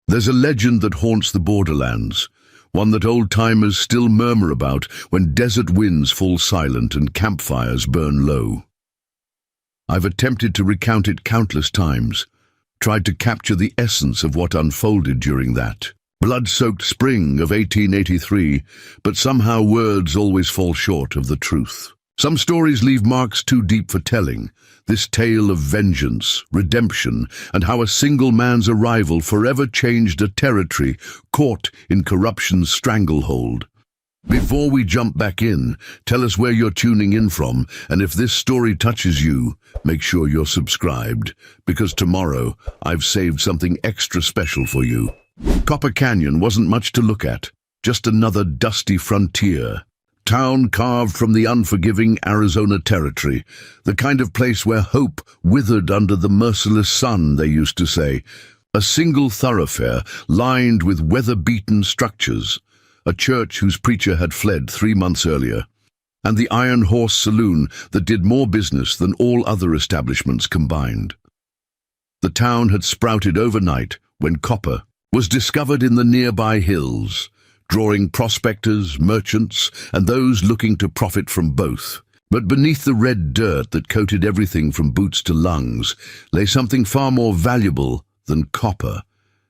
There's a legend that haunts the borderlands, one that old-timers still murmur about when desert winds fall silent and campfires burn low. I've attempted to recount it countless times, tried to capture the essence of what unfolded during that blood-soaked spring of 1883, but somehow words always fall short of the truth. Some stories leave marks too deep for telling, this tale of vengeance, redemption, and how a single man's arrival forever changed a territory caught in corruption's stranglehold. Before we jump back in, tell us where you're tuning in from, and if this story touches you, make sure you're subscribed, because tomorrow I've saved something extra special for you. Copper Canyon wasn't much to look at, just another dusty frontier. Town carved from the unforgiving Arizona territory, the kind of place where hope withered under the merciless sun, they used to say. A single thoroughfare lined with weather-beaten structures, a church whose preacher had fled 3 months earlier, and the Iron Horse Saloon that did more business than all other establishments combined. The town had sprouted overnight when copper was discovered in the nearby hills, drawing prospectors, merchants, and those looking to profit from both. But beneath the red dirt that coated everything from boots to lungs lay something far more valuable than copper,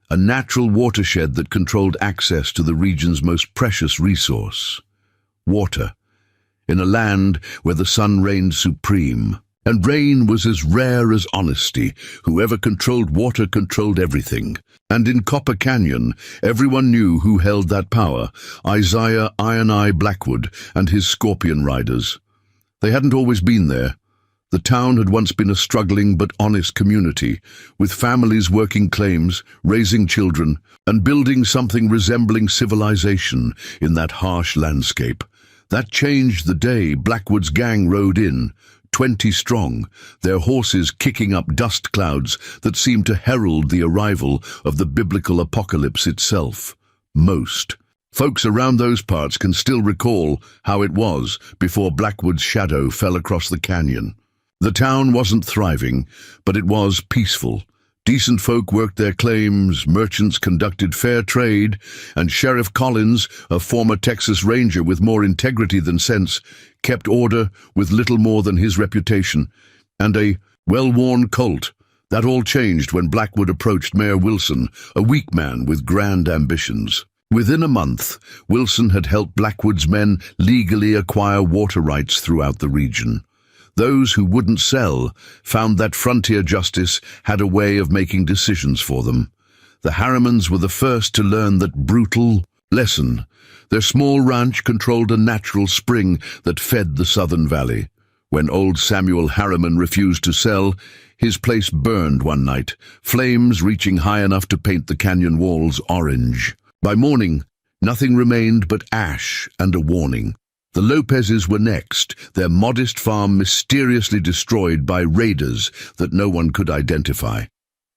a natural watershed that controlled access to the region's most precious resource, water, in a land where the sun reigned supreme. And rain was as rare as honesty. Whoever controlled water controlled everything. And in Copper Canyon, everyone knew who held that power: Isaiah Iron Eye Blackwood and his Scorpion Riders. They hadn't always been there. The town had once been a struggling but honest community, with families working claims, raising children, and building something resembling civilization in that harsh landscape. That changed the day Blackwood's gang rode in, 20 strong, their horses kicking up dust clouds that seemed to herald the arrival of the biblical apocalypse itself. Most folks around those parts can still recall how it was before Blackwood's shadow fell across the canyon. The town wasn't thriving, but it was peaceful. Decent folk worked their claims, merchants conducted fair trade, and Sheriff Collins, a former Texas Ranger with more integrity than sense, kept order with little more than his reputation, and a well-worn colt. That all changed when Blackwood approached Mayor Wilson, a weak man with grand ambitions. Within a month, Wilson had helped Blackwood's men legally acquire water rights throughout the region. Those who wouldn't sell found that frontier justice had a way of making decisions for them. The Harrimans were the first to learn that brutal lesson. Their small ranch controlled a natural spring that fed the southern valley. When old Samuel Harriman refused to sell, his place burned one night, flames reaching high enough to paint the canyon walls orange. By morning, nothing remained but ash and a warning. The Lopezes were next, their modest farm mysteriously destroyed by raiders that no one could identify.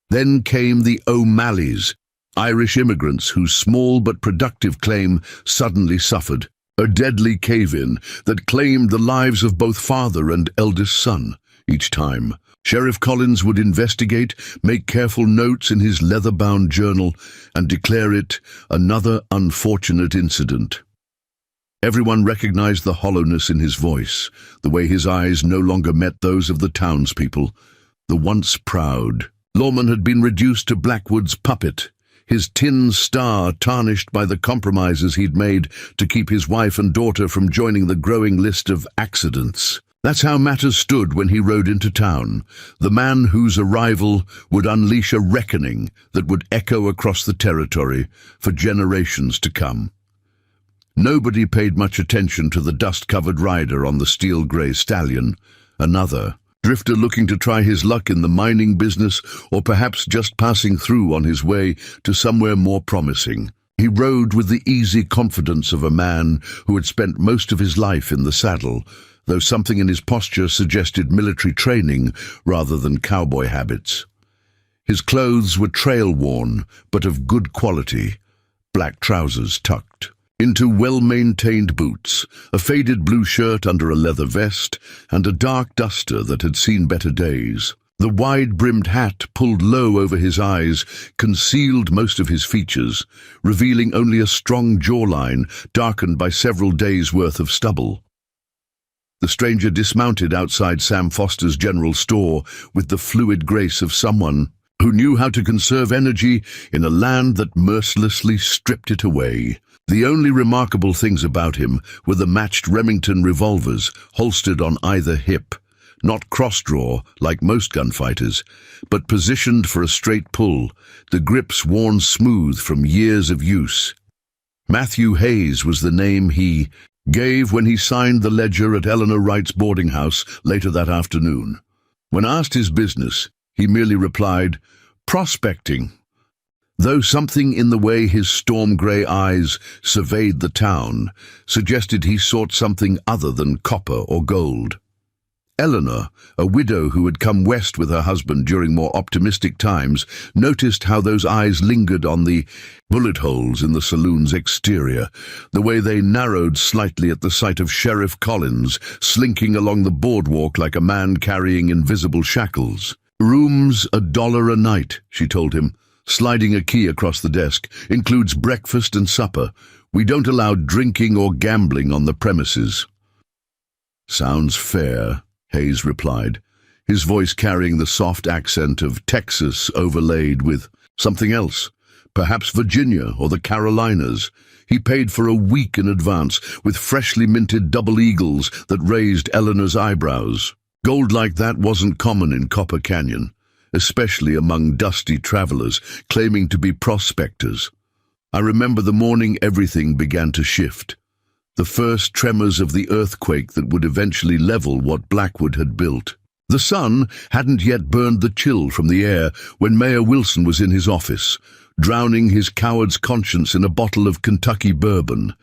Then came the O'Malleys, Irish immigrants whose small but productive claim suddenly suffered, a deadly cave-in that claimed the lives of both father and eldest son. Each time, Sheriff Collins would investigate, make careful notes in his leather-bound journal, and declare it another unfortunate incident. Everyone recognized the hollowness in his voice, the way his eyes no longer met those of the townspeople. The once proud lawman had been reduced to Blackwood's puppet, his tin star tarnished by the compromises he'd made to keep his wife and daughter from joining the growing list of accidents. That's how matters stood when he rode into town, the man whose arrival would unleash a reckoning that would echo across the territory for generations to come. Nobody paid much attention to the dust-covered rider on the steel-grey stallion, another drifter looking to try his luck in the mining business or perhaps just passing through on his way to somewhere more promising. He rode with the easy confidence of a man who had spent most of his life in the saddle, though something in his posture suggested military training rather than cowboy habits. His clothes were trail-worn, but of good quality, black trousers tucked into well-maintained boots, a faded blue shirt under a leather vest, and a dark duster that had seen better days. The wide-brimmed hat pulled low over his eyes concealed most of his features, revealing only a strong jawline darkened by several days' worth of stubble. The stranger dismounted outside Sam Foster's general store with the fluid grace of someone who knew how to conserve energy in a land that mercilessly stripped it away. The only remarkable things about him were the matched Remington revolvers holstered on either hip, not cross-draw like most gunfighters, but positioned for a straight pull, the grips worn smooth from years of use. Matthew Hayes was the name he gave when he signed the ledger at Eleanor Wright's boarding house later that afternoon. When asked his business, he merely replied, "Prospecting," though something in the way his storm-grey eyes surveyed the town suggested he sought something other than copper or gold. Eleanor, a widow who had come west with her husband during more optimistic times, noticed how those eyes lingered on the bullet holes in the saloon's exterior, the way they narrowed slightly at the sight of Sheriff Collins slinking along the boardwalk like a man carrying invisible shackles. "Room's $1 a night," she told him, sliding a key across the desk. "Includes breakfast and supper. We don't allow drinking or gambling on the premises." "Sounds fair," Hayes replied, his voice carrying the soft accent of Texas overlaid with something else, perhaps Virginia or the Carolinas. He paid for a week in advance with freshly minted double eagles that raised Eleanor's eyebrows. Gold like that wasn't common in Copper Canyon, especially among dusty travelers claiming to be prospectors. I remember the morning everything began to shift. The first tremors of the earthquake that would eventually level what Blackwood had built. The sun hadn't yet burned the chill from the air when Mayor Wilson was in his office, drowning his coward's conscience in a bottle of Kentucky bourbon.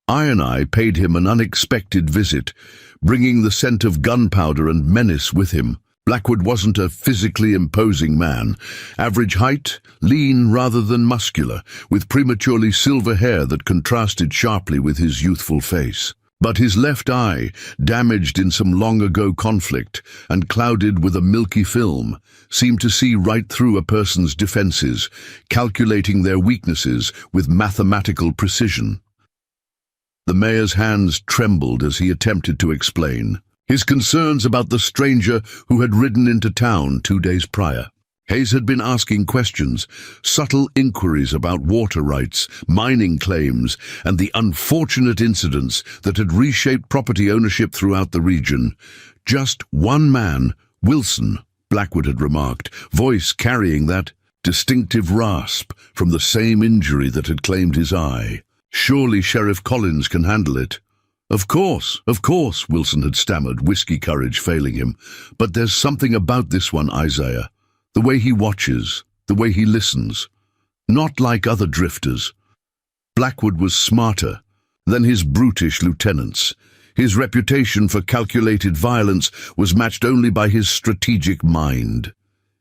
I paid him an unexpected visit, bringing the scent of gunpowder and menace with him. Blackwood wasn't a physically imposing man. Average height, lean rather than muscular, with prematurely silver hair that contrasted sharply with his youthful face. But his left eye, damaged in some long-ago conflict and clouded with a milky film, seemed to see right through a person's defenses, calculating their weaknesses with mathematical precision. The mayor's hands trembled as he attempted to explain his concerns about the stranger who had ridden into town 2 days prior. Hayes had been asking questions, subtle inquiries about water rights, mining claims, and the unfortunate incidents that had reshaped property ownership throughout the region. Just one man, Wilson, Blackwood had remarked, voice carrying that distinctive rasp from the same injury that had claimed his eye. Surely Sheriff Collins can handle it. Of course, Wilson had stammered, whiskey courage failing him. But there's something about this one, Isaiah. The way he watches, the way he listens. Not like other drifters. Blackwood was smarter than his brutish lieutenants. His reputation for calculated violence was matched only by his strategic mind.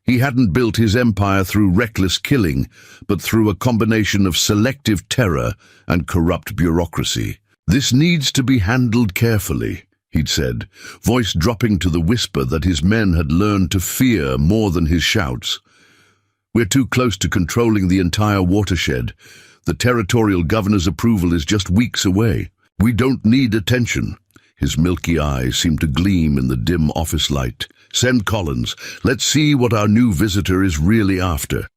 He hadn't built his empire through reckless killing, but through a combination of selective terror and corrupt bureaucracy. "This needs to be handled carefully," he'd said, voice dropping to the whisper that his men had learned to fear more than his shouts. "We're too close to controlling the entire watershed. The territorial governor's approval is just weeks away. We don't need attention." His milky eyes seemed to gleam in the dim office light. "Send Collins. Let's see what our new visitor is really after."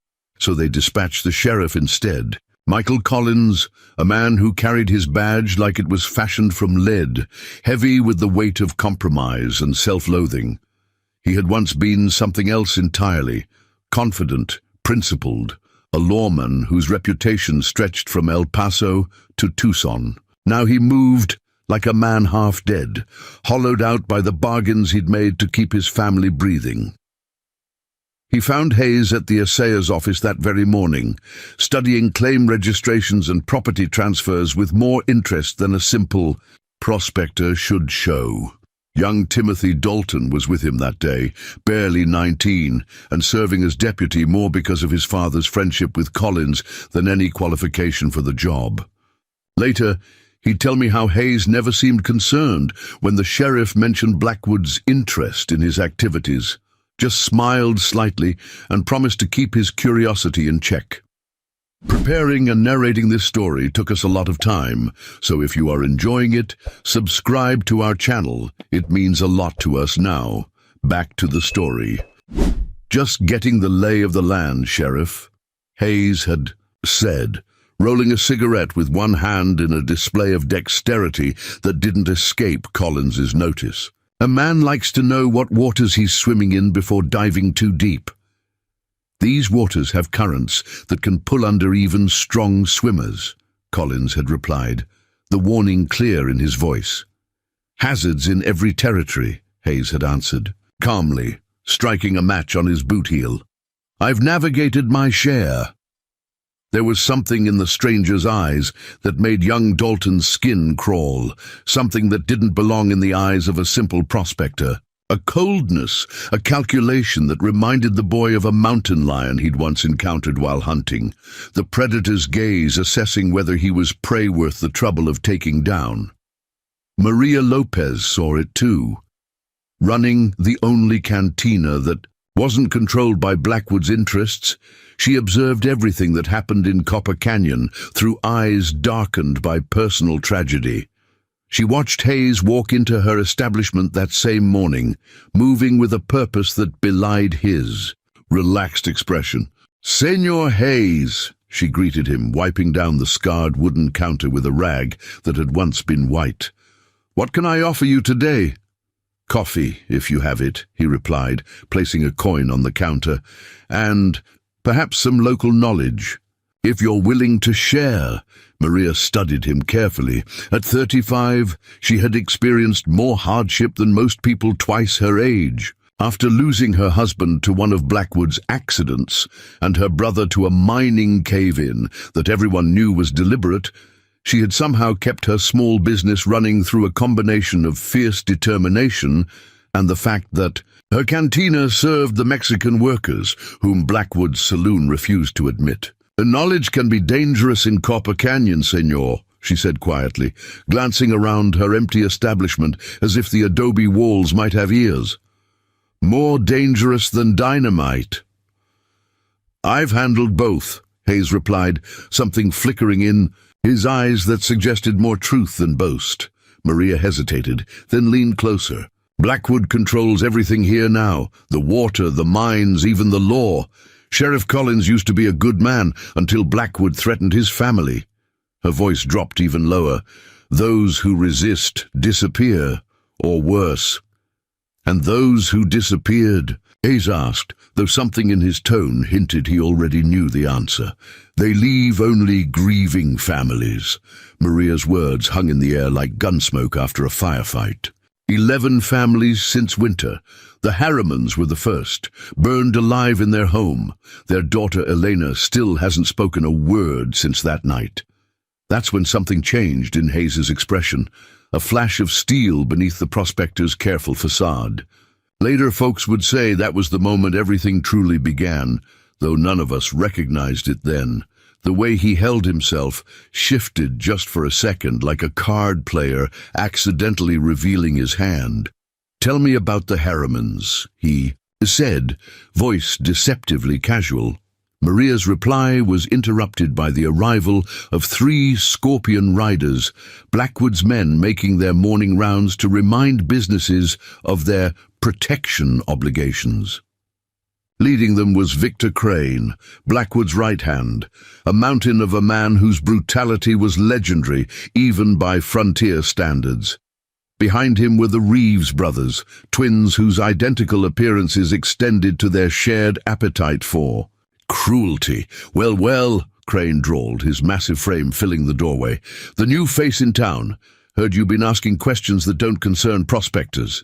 So they dispatched the sheriff instead. Michael Collins, a man who carried his badge like it was fashioned from lead, heavy with the weight of compromise and self-loathing. He had once been something else entirely, confident, principled, a lawman whose reputation stretched from El Paso to Tucson. Now he moved like a man half dead, hollowed out by the bargains he'd made to keep his family breathing. He found Hayes at the assayer's office that very morning, studying claim registrations and property transfers with more interest than a simple prospector should show. Young Timothy Dalton was with him that day, barely 19, and serving as deputy more because of his father's friendship with Collins than any qualification for the job. Later, he'd tell me how Hayes never seemed concerned when the sheriff mentioned Blackwood's interest in his activities. just smiled slightly and promised to keep his curiosity in check. Preparing and narrating this story took us a lot of time, so if you are enjoying it, subscribe to our channel. It means a lot to us now. Back to the story. "Just getting the lay of the land, Sheriff," Hayes had said, rolling a cigarette with one hand in a display of dexterity that didn't escape Collins's notice. "A man likes to know what waters he's swimming in before diving too deep. These waters have currents that can pull under even strong swimmers," Collins had replied, the warning clear in his voice. "Hazards in every territory," Hayes had answered, calmly, striking a match on his boot heel. "I've navigated my share." There was something in the stranger's eyes that made young Dalton's skin crawl, something that didn't belong in the eyes of a simple prospector. A coldness, a calculation that reminded the boy of a mountain lion he'd once encountered while hunting, the predator's gaze assessing whether he was prey worth the trouble of taking down. Maria Lopez saw it too. Running the only cantina that wasn't controlled by Blackwood's interests, she observed everything that happened in Copper Canyon through eyes darkened by personal tragedy. She watched Hayes walk into her establishment that same morning, moving with a purpose that belied his relaxed expression. "Senor Hayes," she greeted him, wiping down the scarred wooden counter with a rag that had once been white. "What can I offer you today?" "Coffee, if you have it," he replied, placing a coin on the counter, "and perhaps some local knowledge. If you're willing to share." Maria studied him carefully. At 35, she had experienced more hardship than most people twice her age. After losing her husband to one of Blackwood's accidents and her brother to a mining cave-in that everyone knew was deliberate, she had somehow kept her small business running through a combination of fierce determination and the fact that her cantina served the Mexican workers, whom Blackwood's saloon refused to admit. "The knowledge can be dangerous in Copper Canyon, senor," she said quietly, glancing around her empty establishment as if the adobe walls might have ears. "More dangerous than dynamite." "I've handled both," Hayes replied, something flickering in his eyes that suggested more truth than boast. Maria hesitated, then leaned closer. "Blackwood controls everything here now, the water, the mines, even the law. Sheriff Collins used to be a good man until Blackwood threatened his family." Her voice dropped even lower. "Those who resist disappear, or worse." "And those who disappeared?" Hayes asked, though something in his tone hinted he already knew the answer. "They leave only grieving families." Maria's words hung in the air like gunsmoke after a firefight. 11 families since winter. The Harrimans were the first, burned alive in their home. Their daughter Elena still hasn't spoken a word since that night. That's when something changed in Hayes's expression, a flash of steel beneath the prospector's careful facade. Later folks would say that was the moment everything truly began, though none of us recognized it then. The way he held himself shifted just for a second, like a card player accidentally revealing his hand. "Tell me about the Harrimans," he said, voice deceptively casual. Maria's reply was interrupted by the arrival of 3 Scorpion riders, Blackwood's men making their morning rounds to remind businesses of their protection obligations. Leading them was Victor Crane, Blackwood's right hand, a mountain of a man whose brutality was legendary even by frontier standards. Behind him were the Reeves brothers, twins whose identical appearances extended to their shared appetite for cruelty. Well, Crane drawled, his massive frame filling the doorway. "The new face in town. Heard you've been asking questions that don't concern prospectors."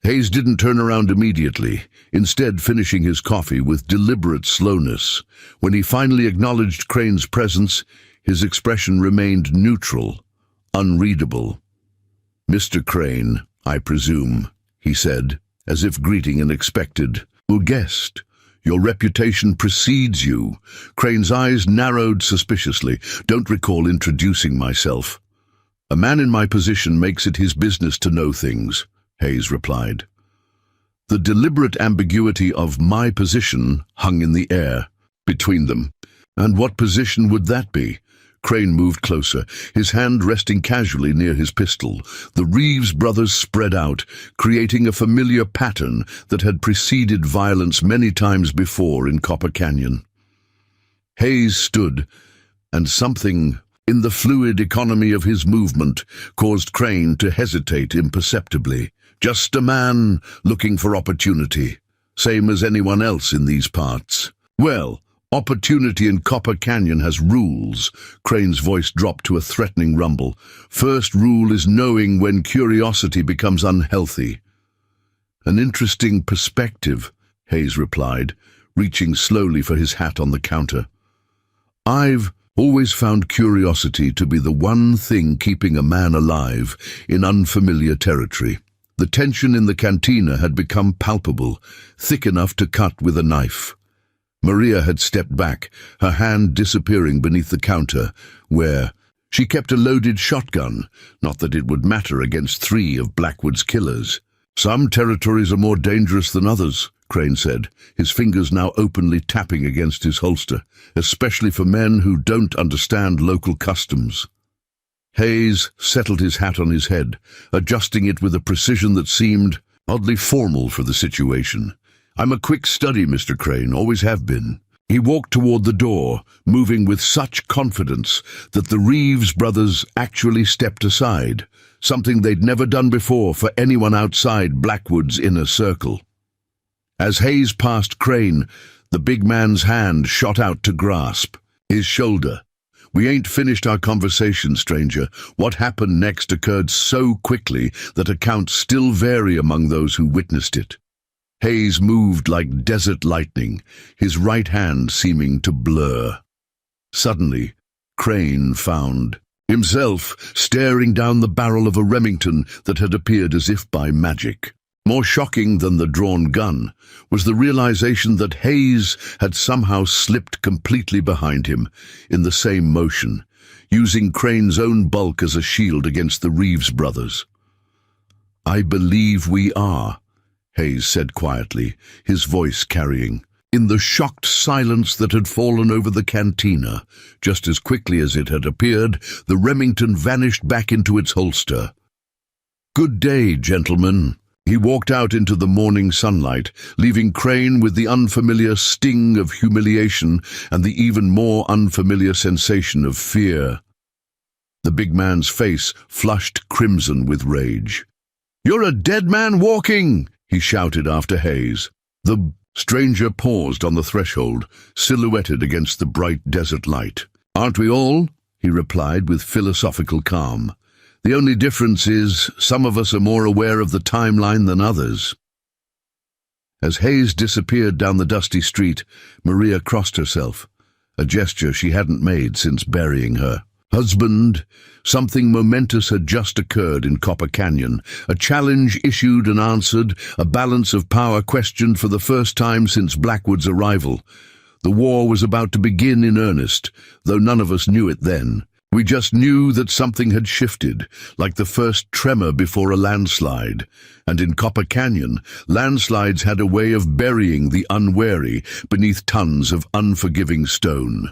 Hayes didn't turn around immediately, instead finishing his coffee with deliberate slowness. When he finally acknowledged Crane's presence, his expression remained neutral, unreadable. "Mr. Crane, I presume," he said, as if greeting an expected guest. "Your reputation precedes you." Crane's eyes narrowed suspiciously. "Don't recall introducing myself." "A man in my position makes it his business to know things," Hayes replied. The deliberate ambiguity of my position hung in the air between them. And what position would that be? Crane moved closer, his hand resting casually near his pistol. The Reeves brothers spread out, creating a familiar pattern that had preceded violence many times before in Copper Canyon. Hayes stood, and something in the fluid economy of his movement caused Crane to hesitate imperceptibly. Just a man looking for opportunity, same as anyone else in these parts. Well, opportunity in Copper Canyon has rules. Crane's voice dropped to a threatening rumble. First rule is knowing when curiosity becomes unhealthy. An interesting perspective, Hayes replied, reaching slowly for his hat on the counter. I've always found curiosity to be the one thing keeping a man alive in unfamiliar territory. The tension in the cantina had become palpable, thick enough to cut with a knife. Maria had stepped back, her hand disappearing beneath the counter, where she kept a loaded shotgun, not that it would matter against 3 of Blackwood's killers. Some territories are more dangerous than others, Crane said, his fingers now openly tapping against his holster, especially for men who don't understand local customs. Hayes settled his hat on his head, adjusting it with a precision that seemed oddly formal for the situation. I'm a quick study, Mr. Crane, always have been. He walked toward the door, moving with such confidence that the Reeves brothers actually stepped aside, something they'd never done before for anyone outside Blackwood's inner circle. As Hayes passed Crane, the big man's hand shot out to grasp his shoulder. We ain't finished our conversation, stranger. What happened next occurred so quickly that accounts still vary among those who witnessed it. Hayes moved like desert lightning, his right hand seeming to blur. Suddenly, Crane found himself staring down the barrel of a Remington that had appeared as if by magic. More shocking than the drawn gun was the realization that Hayes had somehow slipped completely behind him in the same motion, using Crane's own bulk as a shield against the Reeves brothers. I believe we are, Hayes said quietly, his voice carrying. In the shocked silence that had fallen over the cantina, just as quickly as it had appeared, the Remington vanished back into its holster. Good day, gentlemen. He walked out into the morning sunlight, leaving Crane with the unfamiliar sting of humiliation and the even more unfamiliar sensation of fear. The big man's face flushed crimson with rage. "You're a dead man walking!" he shouted after Hayes. The stranger paused on the threshold, silhouetted against the bright desert light. "Aren't we all?" he replied with philosophical calm. "The only difference is some of us are more aware of the timeline than others." As Hayes disappeared down the dusty street, Maria crossed herself, a gesture she hadn't made since burying her husband. Something momentous had just occurred in Copper Canyon, a challenge issued and answered, a balance of power questioned for the first time since Blackwood's arrival. The war was about to begin in earnest, though none of us knew it then. We just knew that something had shifted, like the first tremor before a landslide. And in Copper Canyon, landslides had a way of burying the unwary beneath tons of unforgiving stone.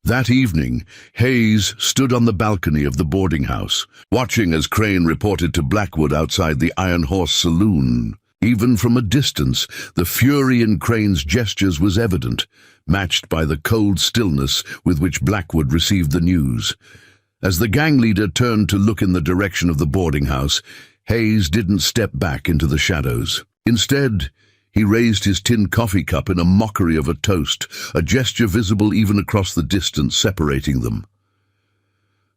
That evening, Hayes stood on the balcony of the boarding house, watching as Crane reported to Blackwood outside the Iron Horse Saloon. Even from a distance, the fury in Crane's gestures was evident, matched by the cold stillness with which Blackwood received the news. As the gang leader turned to look in the direction of the boarding house, Hayes didn't step back into the shadows. Instead, he raised his tin coffee cup in a mockery of a toast, a gesture visible even across the distance separating them.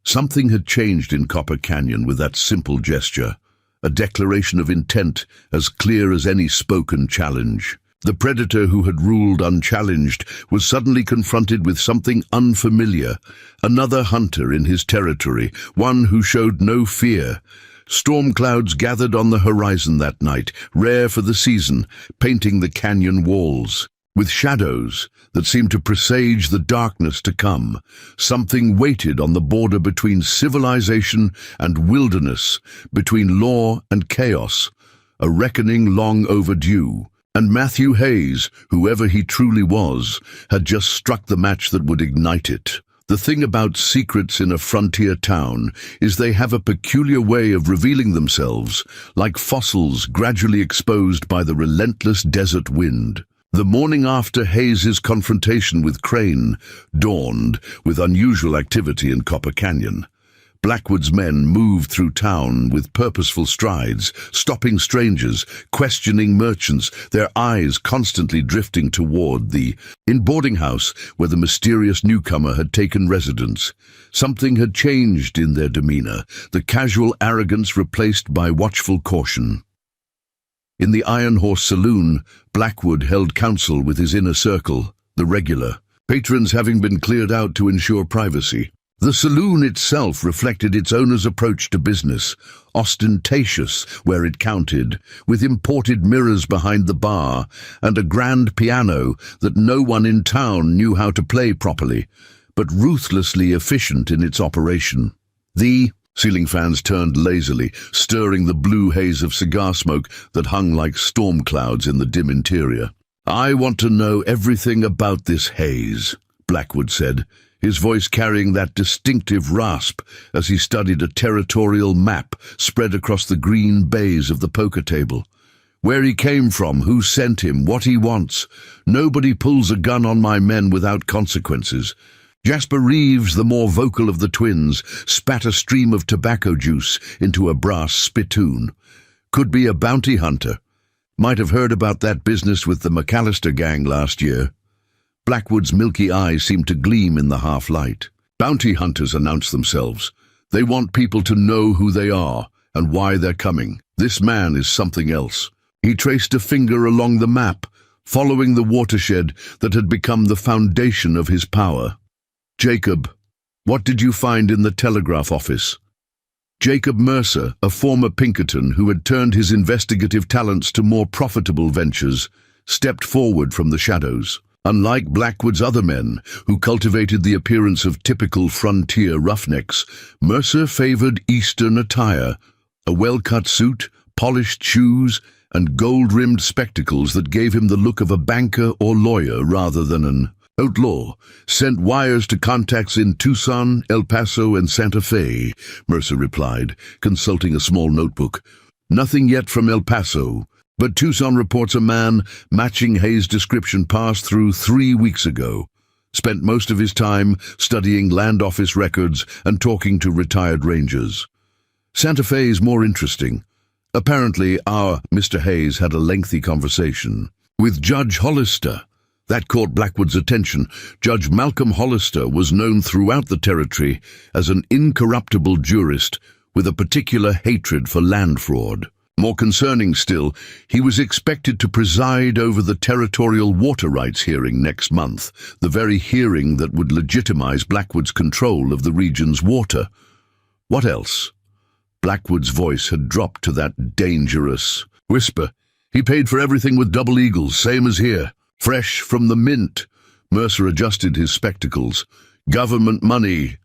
Something had changed in Copper Canyon with that simple gesture, a declaration of intent as clear as any spoken challenge. The predator who had ruled unchallenged was suddenly confronted with something unfamiliar, another hunter in his territory, one who showed no fear. Storm clouds gathered on the horizon that night, rare for the season, painting the canyon walls. With shadows that seemed to presage the darkness to come, something waited on the border between civilization and wilderness, between law and chaos, a reckoning long overdue. And Matthew Hayes, whoever he truly was, had just struck the match that would ignite it. The thing about secrets in a frontier town is they have a peculiar way of revealing themselves, like fossils gradually exposed by the relentless desert wind. The morning after Hayes's confrontation with Crane dawned with unusual activity in Copper Canyon. Blackwood's men moved through town with purposeful strides, stopping strangers, questioning merchants, their eyes constantly drifting toward the boarding house where the mysterious newcomer had taken residence. Something had changed in their demeanor, the casual arrogance replaced by watchful caution. In the Iron Horse Saloon, Blackwood held council with his inner circle, the regular, patrons having been cleared out to ensure privacy. The saloon itself reflected its owner's approach to business, ostentatious where it counted, with imported mirrors behind the bar and a grand piano that no one in town knew how to play properly, but ruthlessly efficient in its operation. The ceiling fans turned lazily, stirring the blue haze of cigar smoke that hung like storm clouds in the dim interior. "I want to know everything about this Hayes," Blackwood said, his voice carrying that distinctive rasp as he studied a territorial map spread across the green baize of the poker table. "Where he came from, who sent him, what he wants. Nobody pulls a gun on my men without consequences." Jasper Reeves, the more vocal of the twins, spat a stream of tobacco juice into a brass spittoon. "Could be a bounty hunter. Might have heard about that business with the McAllister gang last year." Blackwood's milky eyes seemed to gleam in the half-light. "Bounty hunters announce themselves. They want people to know who they are and why they're coming. This man is something else." He traced a finger along the map, following the watershed that had become the foundation of his power. "Jacob, what did you find in the telegraph office?" Jacob Mercer, a former Pinkerton who had turned his investigative talents to more profitable ventures, stepped forward from the shadows. Unlike Blackwood's other men, who cultivated the appearance of typical frontier roughnecks, Mercer favored Eastern attire, a well-cut suit, polished shoes, and gold-rimmed spectacles that gave him the look of a banker or lawyer rather than an outlaw. "Sent wires to contacts in Tucson, El Paso, and Santa Fe," Mercer replied, consulting a small notebook. "Nothing yet from El Paso, but Tucson reports a man matching Hayes' description passed through 3 weeks ago. Spent most of his time studying land office records and talking to retired rangers. Santa Fe is more interesting. Apparently, our Mr. Hayes had a lengthy conversation with Judge Hollister." That caught Blackwood's attention. Judge Malcolm Hollister was known throughout the territory as an incorruptible jurist with a particular hatred for land fraud. More concerning still, he was expected to preside over the territorial water rights hearing next month, the very hearing that would legitimize Blackwood's control of the region's water. What else? Blackwood's voice had dropped to that dangerous whisper. "He paid for everything with double eagles, same as here. Fresh from the mint." Mercer adjusted his spectacles. "Government money."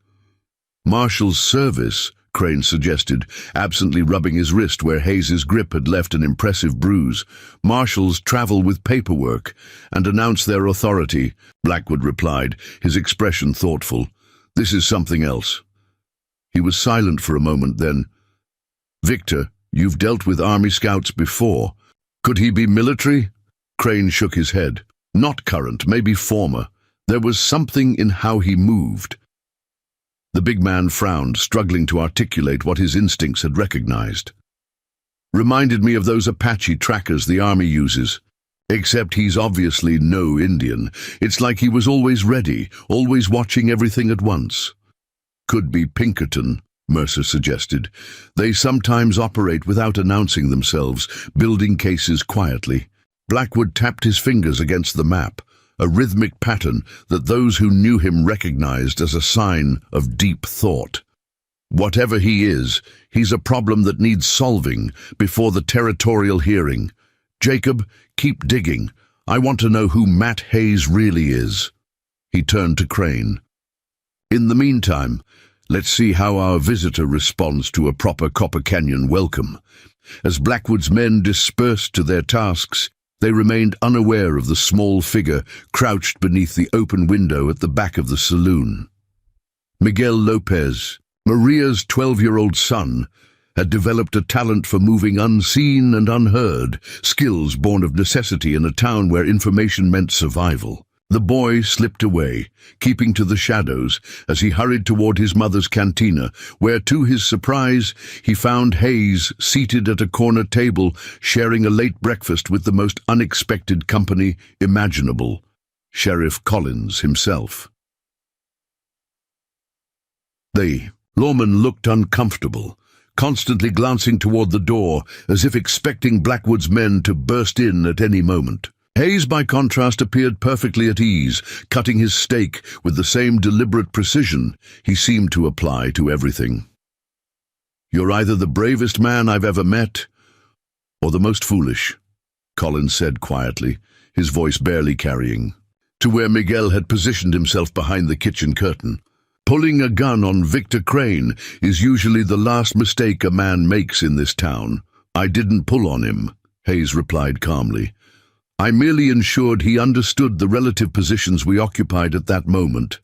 "Marshal's service," Crane suggested, absently rubbing his wrist where Hayes's grip had left an impressive bruise. "Marshals travel with paperwork and announce their authority," Blackwood replied, his expression thoughtful. "This is something else." He was silent for a moment, then, "Victor, you've dealt with Army Scouts before. Could he be military?" Crane shook his head. "Not current, maybe former. There was something in how he moved." The big man frowned, struggling to articulate what his instincts had recognized. "Reminded me of those Apache trackers the Army uses. Except he's obviously no Indian. It's like he was always ready, always watching everything at once." "Could be Pinkerton," Mercer suggested. "They sometimes operate without announcing themselves, building cases quietly." Blackwood tapped his fingers against the map, a rhythmic pattern that those who knew him recognized as a sign of deep thought. "Whatever he is, he's a problem that needs solving before the territorial hearing. Jacob, keep digging. I want to know who Matt Hayes really is." He turned to Crane. "In the meantime, Let's see how our visitor responds to a proper Copper Canyon welcome. As Blackwood's men dispersed to their tasks, they remained unaware of the small figure crouched beneath the open window at the back of the saloon. Miguel Lopez, Maria's 12-year-old son, had developed a talent for moving unseen and unheard, skills born of necessity in a town where information meant survival. The boy slipped away, keeping to the shadows, as he hurried toward his mother's cantina, where, to his surprise, he found Hayes seated at a corner table, sharing a late breakfast with the most unexpected company imaginable, Sheriff Collins himself. The lawman looked uncomfortable, constantly glancing toward the door, as if expecting Blackwood's men to burst in at any moment. Hayes, by contrast, appeared perfectly at ease, cutting his steak with the same deliberate precision he seemed to apply to everything. "You're either the bravest man I've ever met, or the most foolish," Collins said quietly, his voice barely carrying, to where Miguel had positioned himself behind the kitchen curtain. "Pulling a gun on Victor Crane is usually the last mistake a man makes in this town." "I didn't pull on him," Hayes replied calmly. "I merely ensured he understood the relative positions we occupied at that moment."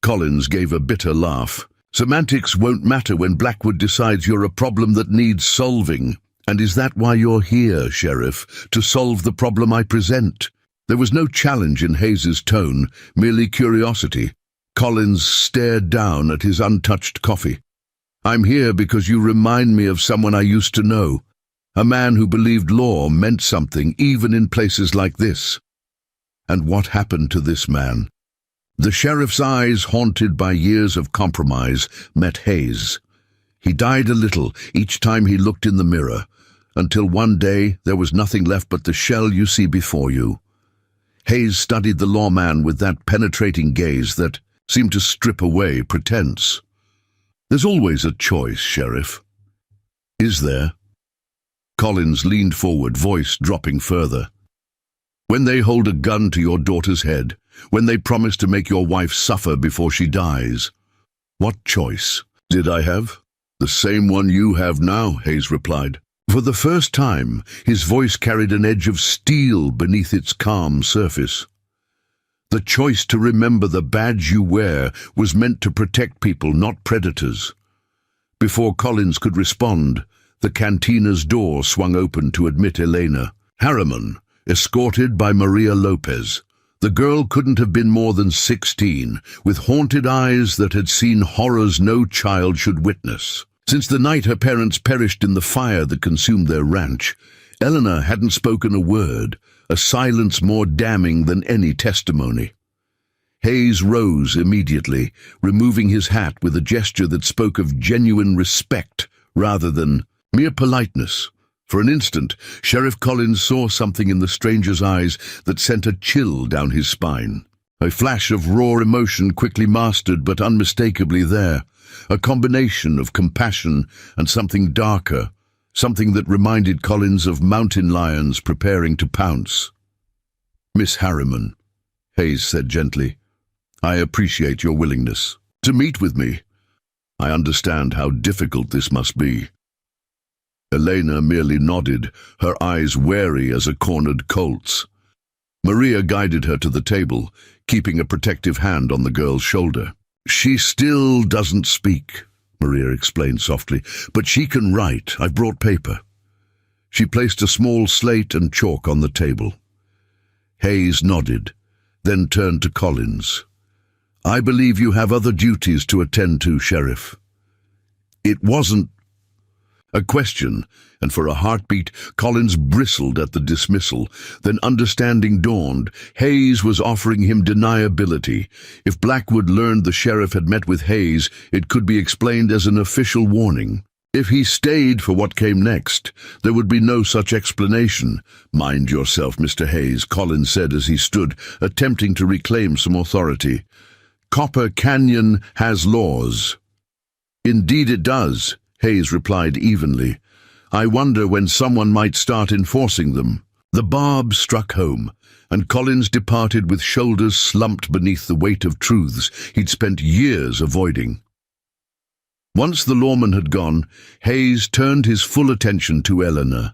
Collins gave a bitter laugh. "Semantics won't matter when Blackwood decides you're a problem that needs solving. And is that why you're here, Sheriff, to solve the problem I present?" There was no challenge in Hayes's tone, merely curiosity. Collins stared down at his untouched coffee. "I'm here because you remind me of someone I used to know. A man who believed law meant something even in places like this." "And what happened to this man?" The sheriff's eyes, haunted by years of compromise, met Hayes. He died a little each time he looked in the mirror, until one day there was nothing left but the shell you see before you. Hayes studied the lawman with that penetrating gaze that seemed to strip away pretense. "There's always a choice, Sheriff." "Is there?" Collins leaned forward, voice dropping further. "When they hold a gun to your daughter's head, when they promise to make your wife suffer before she dies, what choice did I have?" "The same one you have now," Hayes replied. For the first time, his voice carried an edge of steel beneath its calm surface. "The choice to remember the badge you wear was meant to protect people, not predators." Before Collins could respond, the cantina's door swung open to admit Elena Harriman, escorted by Maria Lopez. The girl couldn't have been more than 16, with haunted eyes that had seen horrors no child should witness. Since the night her parents perished in the fire that consumed their ranch, Eleanor hadn't spoken a word, a silence more damning than any testimony. Hayes rose immediately, removing his hat with a gesture that spoke of genuine respect rather than mere politeness. For an instant, Sheriff Collins saw something in the stranger's eyes that sent a chill down his spine. A flash of raw emotion quickly mastered but unmistakably there, a combination of compassion and something darker, something that reminded Collins of mountain lions preparing to pounce. "Miss Harriman," Hayes said gently, "I appreciate your willingness to meet with me. I understand how difficult this must be." Elena merely nodded, her eyes wary as a cornered colt's. Maria guided her to the table, keeping a protective hand on the girl's shoulder. "She still doesn't speak," Maria explained softly, "but she can write. I've brought paper." She placed a small slate and chalk on the table. Hayes nodded, then turned to Collins. "I believe you have other duties to attend to, Sheriff." It wasn't a question, and for a heartbeat, Collins bristled at the dismissal. Then understanding dawned. Hayes was offering him deniability. If Blackwood learned the sheriff had met with Hayes, it could be explained as an official warning. If he stayed for what came next, there would be no such explanation. "Mind yourself, Mr. Hayes," Collins said as he stood, attempting to reclaim some authority. "Copper Canyon has laws." "Indeed it does," Hayes replied evenly. "I wonder when someone might start enforcing them." The barb struck home, and Collins departed with shoulders slumped beneath the weight of truths he'd spent years avoiding. Once the lawman had gone, Hayes turned his full attention to Eleanor.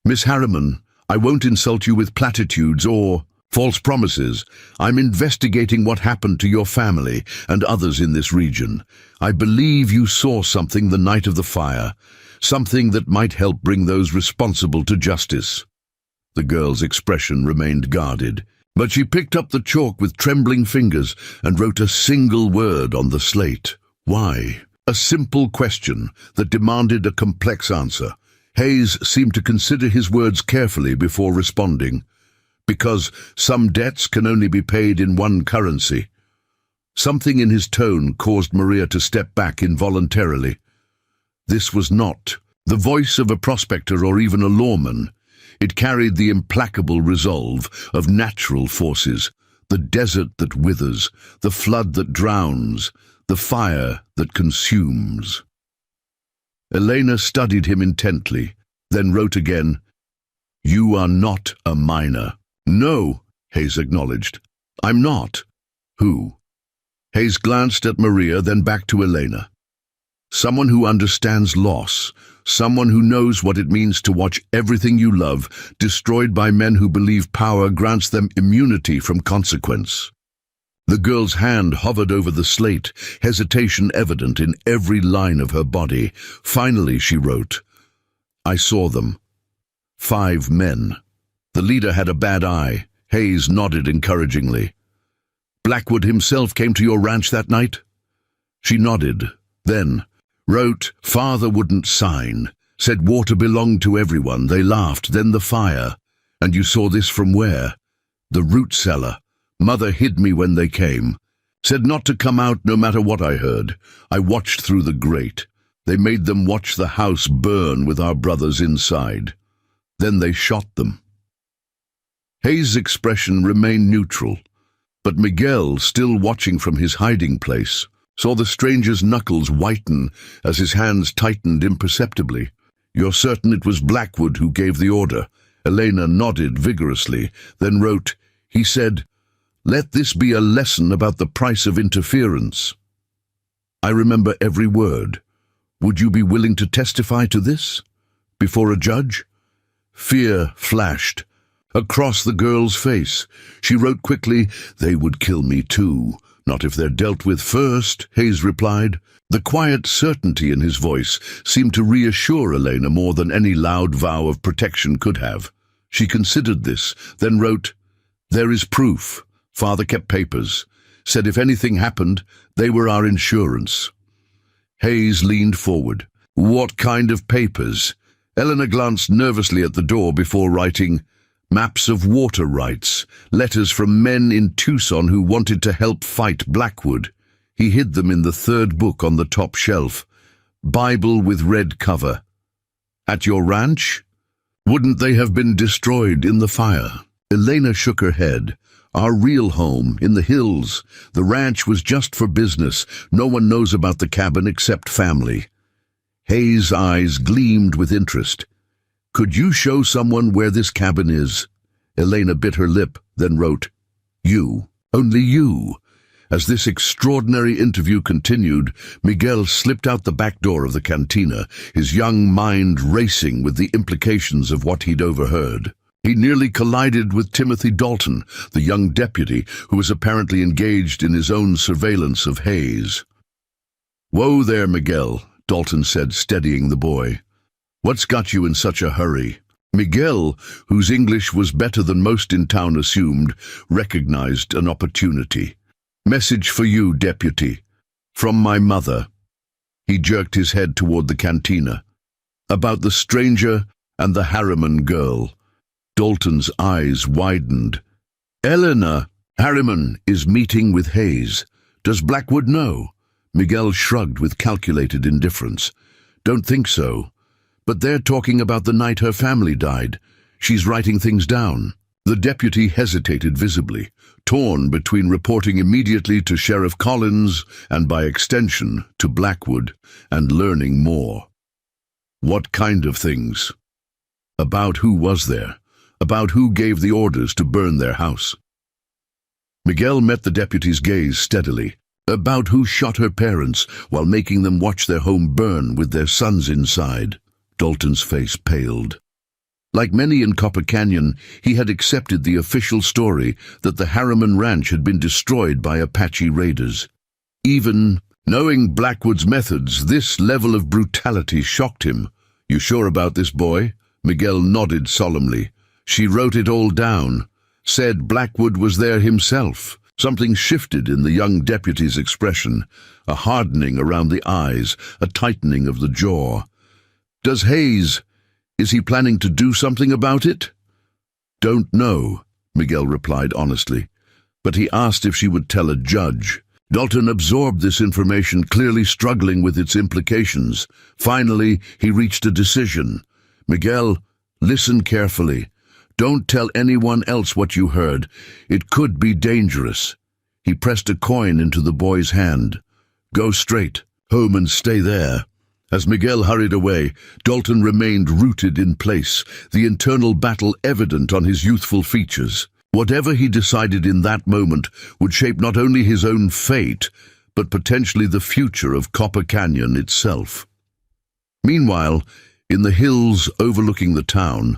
"Miss Harriman, I won't insult you with platitudes or false promises. I'm investigating what happened to your family and others in this region. I believe you saw something the night of the fire, something that might help bring those responsible to justice." The girl's expression remained guarded, but she picked up the chalk with trembling fingers and wrote a single word on the slate. Why? A simple question that demanded a complex answer. Hayes seemed to consider his words carefully before responding. "Because some debts can only be paid in one currency." Something in his tone caused Maria to step back involuntarily. This was not the voice of a prospector or even a lawman. It carried the implacable resolve of natural forces, the desert that withers, the flood that drowns, the fire that consumes. Elena studied him intently, then wrote again, "You are not a miner." "No," Hayes acknowledged. "I'm not." "Who?" Hayes glanced at Maria, then back to Elena. "Someone who understands loss, someone who knows what it means to watch everything you love destroyed by men who believe power grants them immunity from consequence." The girl's hand hovered over the slate, hesitation evident in every line of her body. Finally she wrote, "I saw them. 5 men. The leader had a bad eye." Hayes nodded encouragingly. "Blackwood himself came to your ranch that night?" She nodded, then wrote, "Father wouldn't sign. Said water belonged to everyone. They laughed. Then the fire. And you saw this from where?" "The root cellar. Mother hid me when they came. Said not to come out no matter what I heard. I watched through the grate. They made them watch the house burn with our brothers inside. Then they shot them." Hayes' expression remained neutral, but Miguel, still watching from his hiding place, saw the stranger's knuckles whiten as his hands tightened imperceptibly. "You're certain it was Blackwood who gave the order?" Elena nodded vigorously, then wrote, "He said, 'Let this be a lesson about the price of interference.'" "I remember every word. Would you be willing to testify to this? Before a judge?" Fear flashed across the girl's face. She wrote quickly, "They would kill me too. Not if they're dealt with first," Hayes replied. The quiet certainty in his voice seemed to reassure Elena more than any loud vow of protection could have. She considered this, then wrote, "There is proof. Father kept papers. Said if anything happened, they were our insurance." Hayes leaned forward. "What kind of papers?" Eleanor glanced nervously at the door before writing, "Maps of water rights, letters from men in Tucson who wanted to help fight Blackwood." He hid them in the 3rd book on the top shelf. "Bible with red cover." "At your ranch?" "Wouldn't they have been destroyed in the fire?" Elena shook her head. "Our real home, in the hills. The ranch was just for business. No one knows about the cabin except family." Hayes' eyes gleamed with interest. "Could you show someone where this cabin is?" Elena bit her lip, then wrote, "You, only you." As this extraordinary interview continued, Miguel slipped out the back door of the cantina, his young mind racing with the implications of what he'd overheard. He nearly collided with Timothy Dalton, the young deputy who was apparently engaged in his own surveillance of Hayes. "Whoa there, Miguel," Dalton said, steadying the boy. "What's got you in such a hurry?" Miguel, whose English was better than most in town assumed, recognized an opportunity. "Message for you, deputy. From my mother." He jerked his head toward the cantina. "About the stranger and the Harriman girl." Dalton's eyes widened. "Eleanor, Harriman is meeting with Hayes. Does Blackwood know?" Miguel shrugged with calculated indifference. "Don't think so. But they're talking about the night her family died. She's writing things down." The deputy hesitated visibly, torn between reporting immediately to Sheriff Collins and by extension to Blackwood and learning more. What kind of things? About who was there? About who gave the orders to burn their house? Miguel met the deputy's gaze steadily. About who shot her parents while making them watch their home burn with their sons inside. Dalton's face paled. Like many in Copper Canyon, he had accepted the official story that the Harriman Ranch had been destroyed by Apache raiders. Even knowing Blackwood's methods, this level of brutality shocked him. "You sure about this, boy?" Miguel nodded solemnly. "She wrote it all down. Said Blackwood was there himself." Something shifted in the young deputy's expression, a hardening around the eyes, a tightening of the jaw. "Does Hayes... is he planning to do something about it?" "Don't know," Miguel replied honestly, but he asked if she would tell a judge. Dalton absorbed this information, clearly struggling with its implications. Finally, he reached a decision. "Miguel, listen carefully. Don't tell anyone else what you heard. It could be dangerous." He pressed a coin into the boy's hand. "Go straight home and stay there." As Miguel hurried away, Dalton remained rooted in place, the internal battle evident on his youthful features. Whatever he decided in that moment would shape not only his own fate, but potentially the future of Copper Canyon itself. Meanwhile, in the hills overlooking the town,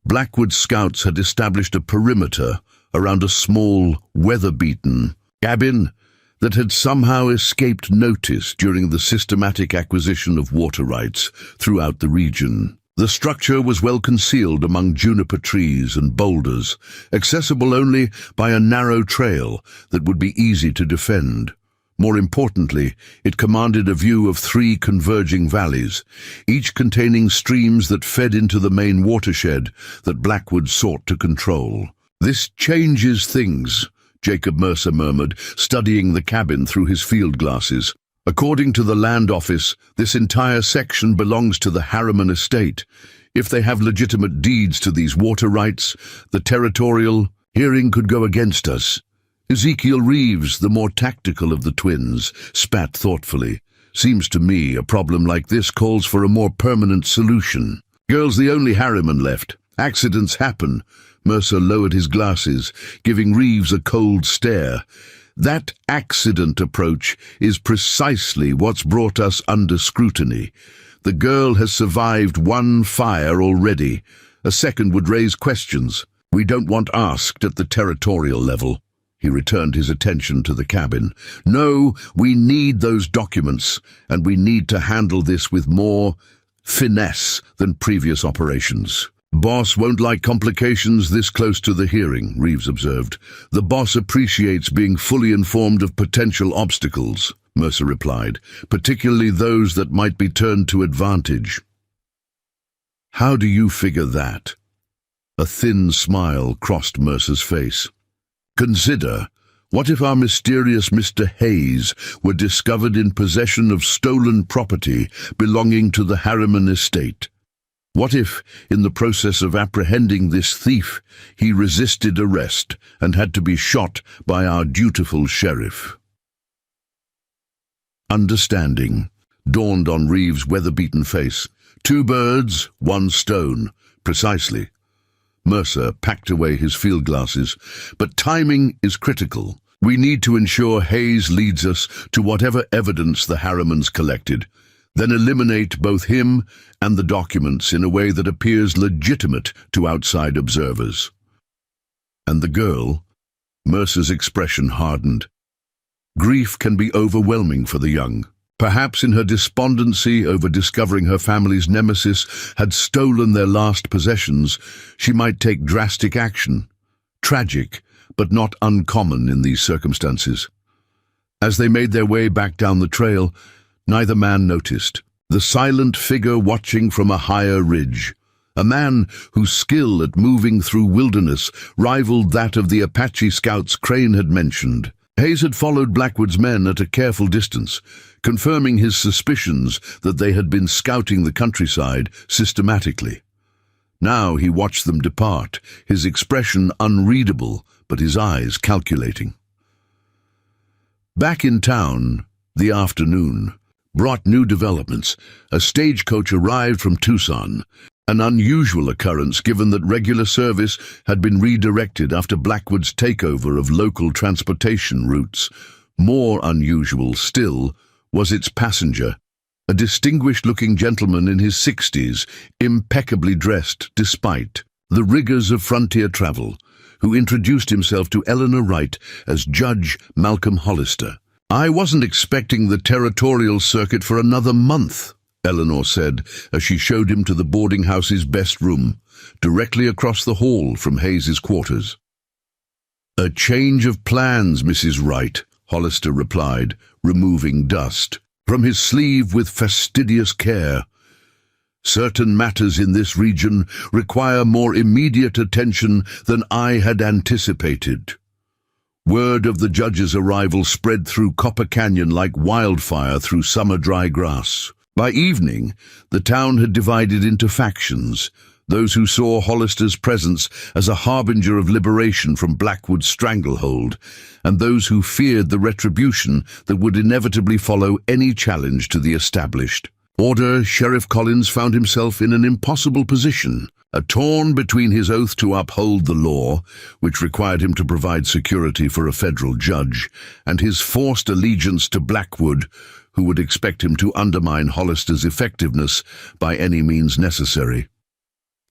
Blackwood scouts had established a perimeter around a small, weather-beaten cabin that had somehow escaped notice during the systematic acquisition of water rights throughout the region. The structure was well concealed among juniper trees and boulders, accessible only by a narrow trail that would be easy to defend. More importantly, it commanded a view of 3 converging valleys, each containing streams that fed into the main watershed that Blackwood sought to control. "This changes things," Jacob Mercer murmured, studying the cabin through his field glasses. "According to the land office, this entire section belongs to the Harriman estate. If they have legitimate deeds to these water rights, the territorial hearing could go against us." Ezekiel Reeves, the more tactical of the twins, spat thoughtfully. "Seems to me a problem like this calls for a more permanent solution. Girl's the only Harriman left. Accidents happen." Mercer lowered his glasses, giving Reeves a cold stare. "That accident approach is precisely what's brought us under scrutiny. The girl has survived 1 fire already. A second would raise questions we don't want asked at the territorial level." He returned his attention to the cabin. "No, we need those documents, and we need to handle this with more finesse than previous operations." "Boss won't like complications this close to the hearing," Reeves observed. "The boss appreciates being fully informed of potential obstacles," Mercer replied, "particularly those that might be turned to advantage." "How do you figure that?" A thin smile crossed Mercer's face. "Consider, what if our mysterious Mr. Hayes were discovered in possession of stolen property belonging to the Harriman estate? What if, in the process of apprehending this thief, he resisted arrest and had to be shot by our dutiful sheriff?" Understanding dawned on Reeves' weather-beaten face. 2 birds, 1 stone. Precisely. Mercer packed away his field glasses. "But timing is critical. We need to ensure Hayes leads us to whatever evidence the Harrimans collected, then eliminate both him and the documents in a way that appears legitimate to outside observers." "And the girl?" Mercer's expression hardened. "Grief can be overwhelming for the young. Perhaps in her despondency over discovering her family's nemesis had stolen their last possessions, she might take drastic action. Tragic, but not uncommon in these circumstances." As they made their way back down the trail, neither man noticed. The silent figure watching from a higher ridge. A man whose skill at moving through wilderness rivaled that of the Apache scouts Crane had mentioned. Hayes had followed Blackwood's men at a careful distance, confirming his suspicions that they had been scouting the countryside systematically. Now he watched them depart, his expression unreadable, but his eyes calculating. Back in town, the afternoon brought new developments. A stagecoach arrived from Tucson, an unusual occurrence given that regular service had been redirected after Blackwood's takeover of local transportation routes. More unusual still was its passenger, a distinguished-looking gentleman in his 60s, impeccably dressed despite the rigors of frontier travel, who introduced himself to Eleanor Wright as Judge Malcolm Hollister. "I wasn't expecting the territorial circuit for another month," Eleanor said as she showed him to the boarding house's best room, directly across the hall from Hayes's quarters. "A change of plans, Mrs. Wright," Hollister replied, removing dust from his sleeve with fastidious care. "Certain matters in this region require more immediate attention than I had anticipated." Word of the judge's arrival spread through Copper Canyon like wildfire through summer dry grass. By evening, the town had divided into factions, those who saw Hollister's presence as a harbinger of liberation from Blackwood's stranglehold, and those who feared the retribution that would inevitably follow any challenge to the established order. Sheriff Collins found himself in an impossible position, torn between his oath to uphold the law, which required him to provide security for a federal judge, and his forced allegiance to Blackwood, who would expect him to undermine Hollister's effectiveness by any means necessary.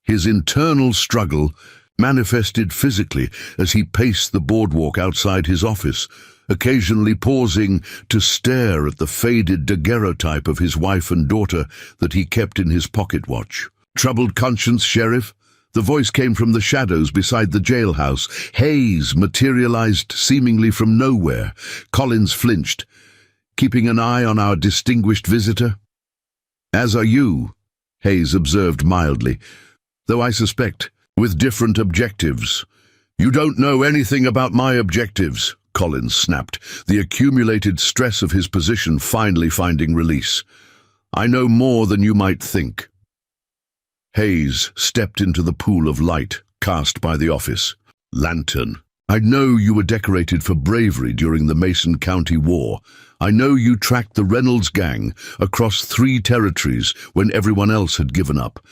His internal struggle manifested physically as he paced the boardwalk outside his office, occasionally pausing to stare at the faded daguerreotype of his wife and daughter that he kept in his pocket watch. "Troubled conscience, Sheriff?" The voice came from the shadows beside the jailhouse. Hayes materialized seemingly from nowhere. Collins flinched. "Keeping an eye on our distinguished visitor?" "As are you," Hayes observed mildly, "though I suspect with different objectives." "You don't know anything about my objectives," Collins snapped, the accumulated stress of his position finally finding release. "I know more than you might think." Hayes stepped into the pool of light cast by the office. "Lantern. I know you were decorated for bravery during the Mason County War. I know you tracked the Reynolds gang across 3 territories when everyone else had given up.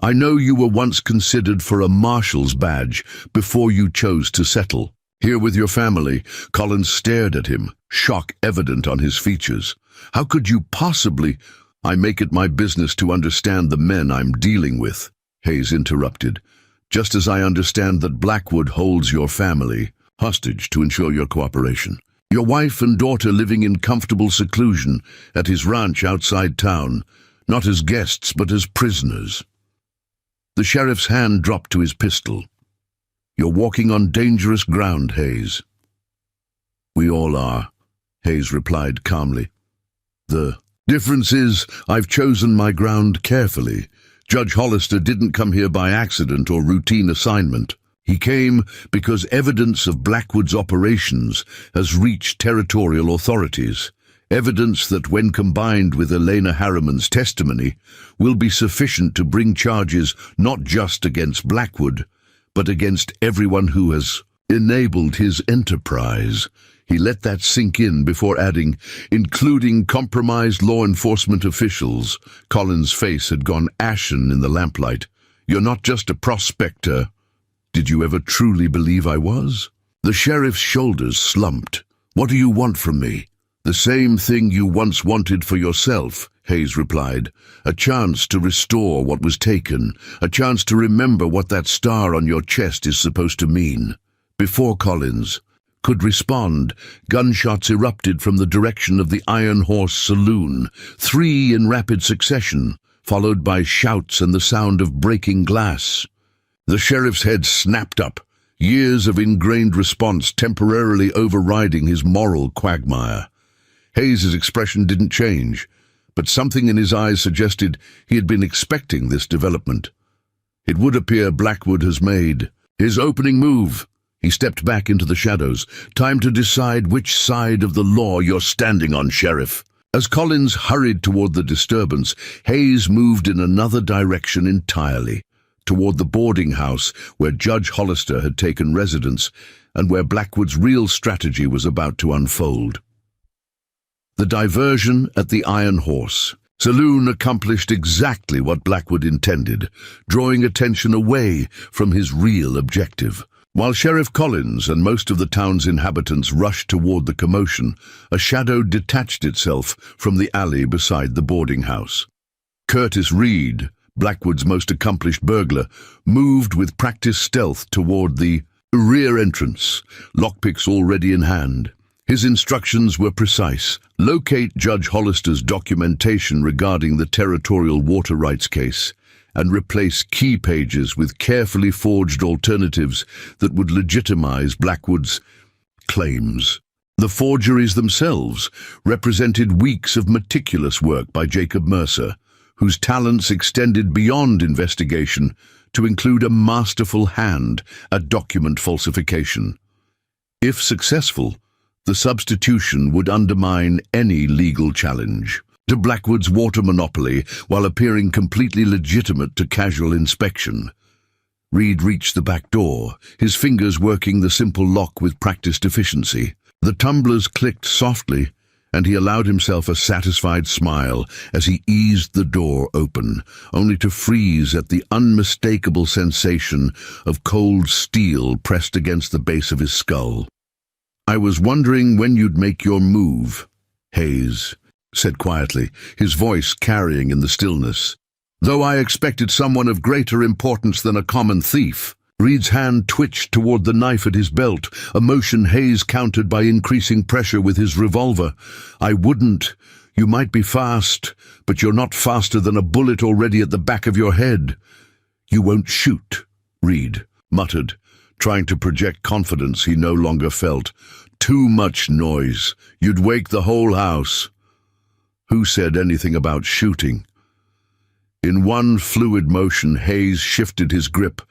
I know you were once considered for a marshal's badge before you chose to settle. Here with your family." Collins stared at him, shock evident on his features. "How could you possibly—" "I make it my business to understand the men I'm dealing with," Hayes interrupted, "just as I understand that Blackwood holds your family hostage to ensure your cooperation. Your wife and daughter living in comfortable seclusion at his ranch outside town, not as guests but as prisoners." The sheriff's hand dropped to his pistol. "You're walking on dangerous ground, Hayes." "We all are," Hayes replied calmly. "The difference is I've chosen my ground carefully. Judge Hollister didn't come here by accident or routine assignment. He came because evidence of Blackwood's operations has reached territorial authorities. Evidence that, when combined with Elena Harriman's testimony, will be sufficient to bring charges not just against Blackwood, but against everyone who has enabled his enterprise." He let that sink in before adding, "including compromised law enforcement officials." Collins' face had gone ashen in the lamplight. "You're not just a prospector." "Did you ever truly believe I was?" The sheriff's shoulders slumped. "What do you want from me?" "The same thing you once wanted for yourself," Hayes replied. "A chance to restore what was taken. A chance to remember what that star on your chest is supposed to mean." Before Collins could respond, gunshots erupted from the direction of the Iron Horse Saloon, 3 in rapid succession, followed by shouts and the sound of breaking glass. The sheriff's head snapped up, years of ingrained response temporarily overriding his moral quagmire. Hayes's expression didn't change, but something in his eyes suggested he had been expecting this development. It would appear Blackwood has made his opening move. He stepped back into the shadows. "Time to decide which side of the law you're standing on, Sheriff." As Collins hurried toward the disturbance, Hayes moved in another direction entirely, toward the boarding house where Judge Hollister had taken residence and where Blackwood's real strategy was about to unfold. The diversion at the Iron Horse Saloon accomplished exactly what Blackwood intended, drawing attention away from his real objective. While Sheriff Collins and most of the town's inhabitants rushed toward the commotion, a shadow detached itself from the alley beside the boarding house. Curtis Reed, Blackwood's most accomplished burglar, moved with practiced stealth toward the rear entrance, lockpicks already in hand. His instructions were precise. Locate Judge Hollister's documentation regarding the territorial water rights case and replace key pages with carefully forged alternatives that would legitimize Blackwood's claims. The forgeries themselves represented weeks of meticulous work by Jacob Mercer, whose talents extended beyond investigation to include a masterful hand at document falsification. If successful, the substitution would undermine any legal challenge to Blackwood's water monopoly while appearing completely legitimate to casual inspection. Reed reached the back door, his fingers working the simple lock with practiced efficiency. The tumblers clicked softly, and he allowed himself a satisfied smile as he eased the door open, only to freeze at the unmistakable sensation of cold steel pressed against the base of his skull. "I was wondering when you'd make your move," Hayes said quietly, his voice carrying in the stillness. "Though I expected someone of greater importance than a common thief." Reed's hand twitched toward the knife at his belt, a motion Hayes countered by increasing pressure with his revolver. "I wouldn't. You might be fast, but you're not faster than a bullet already at the back of your head." "You won't shoot," Reed muttered, trying to project confidence he no longer felt. "Too much noise. You'd wake the whole house." Who said anything about shooting? In one fluid motion, Hayes shifted his grip,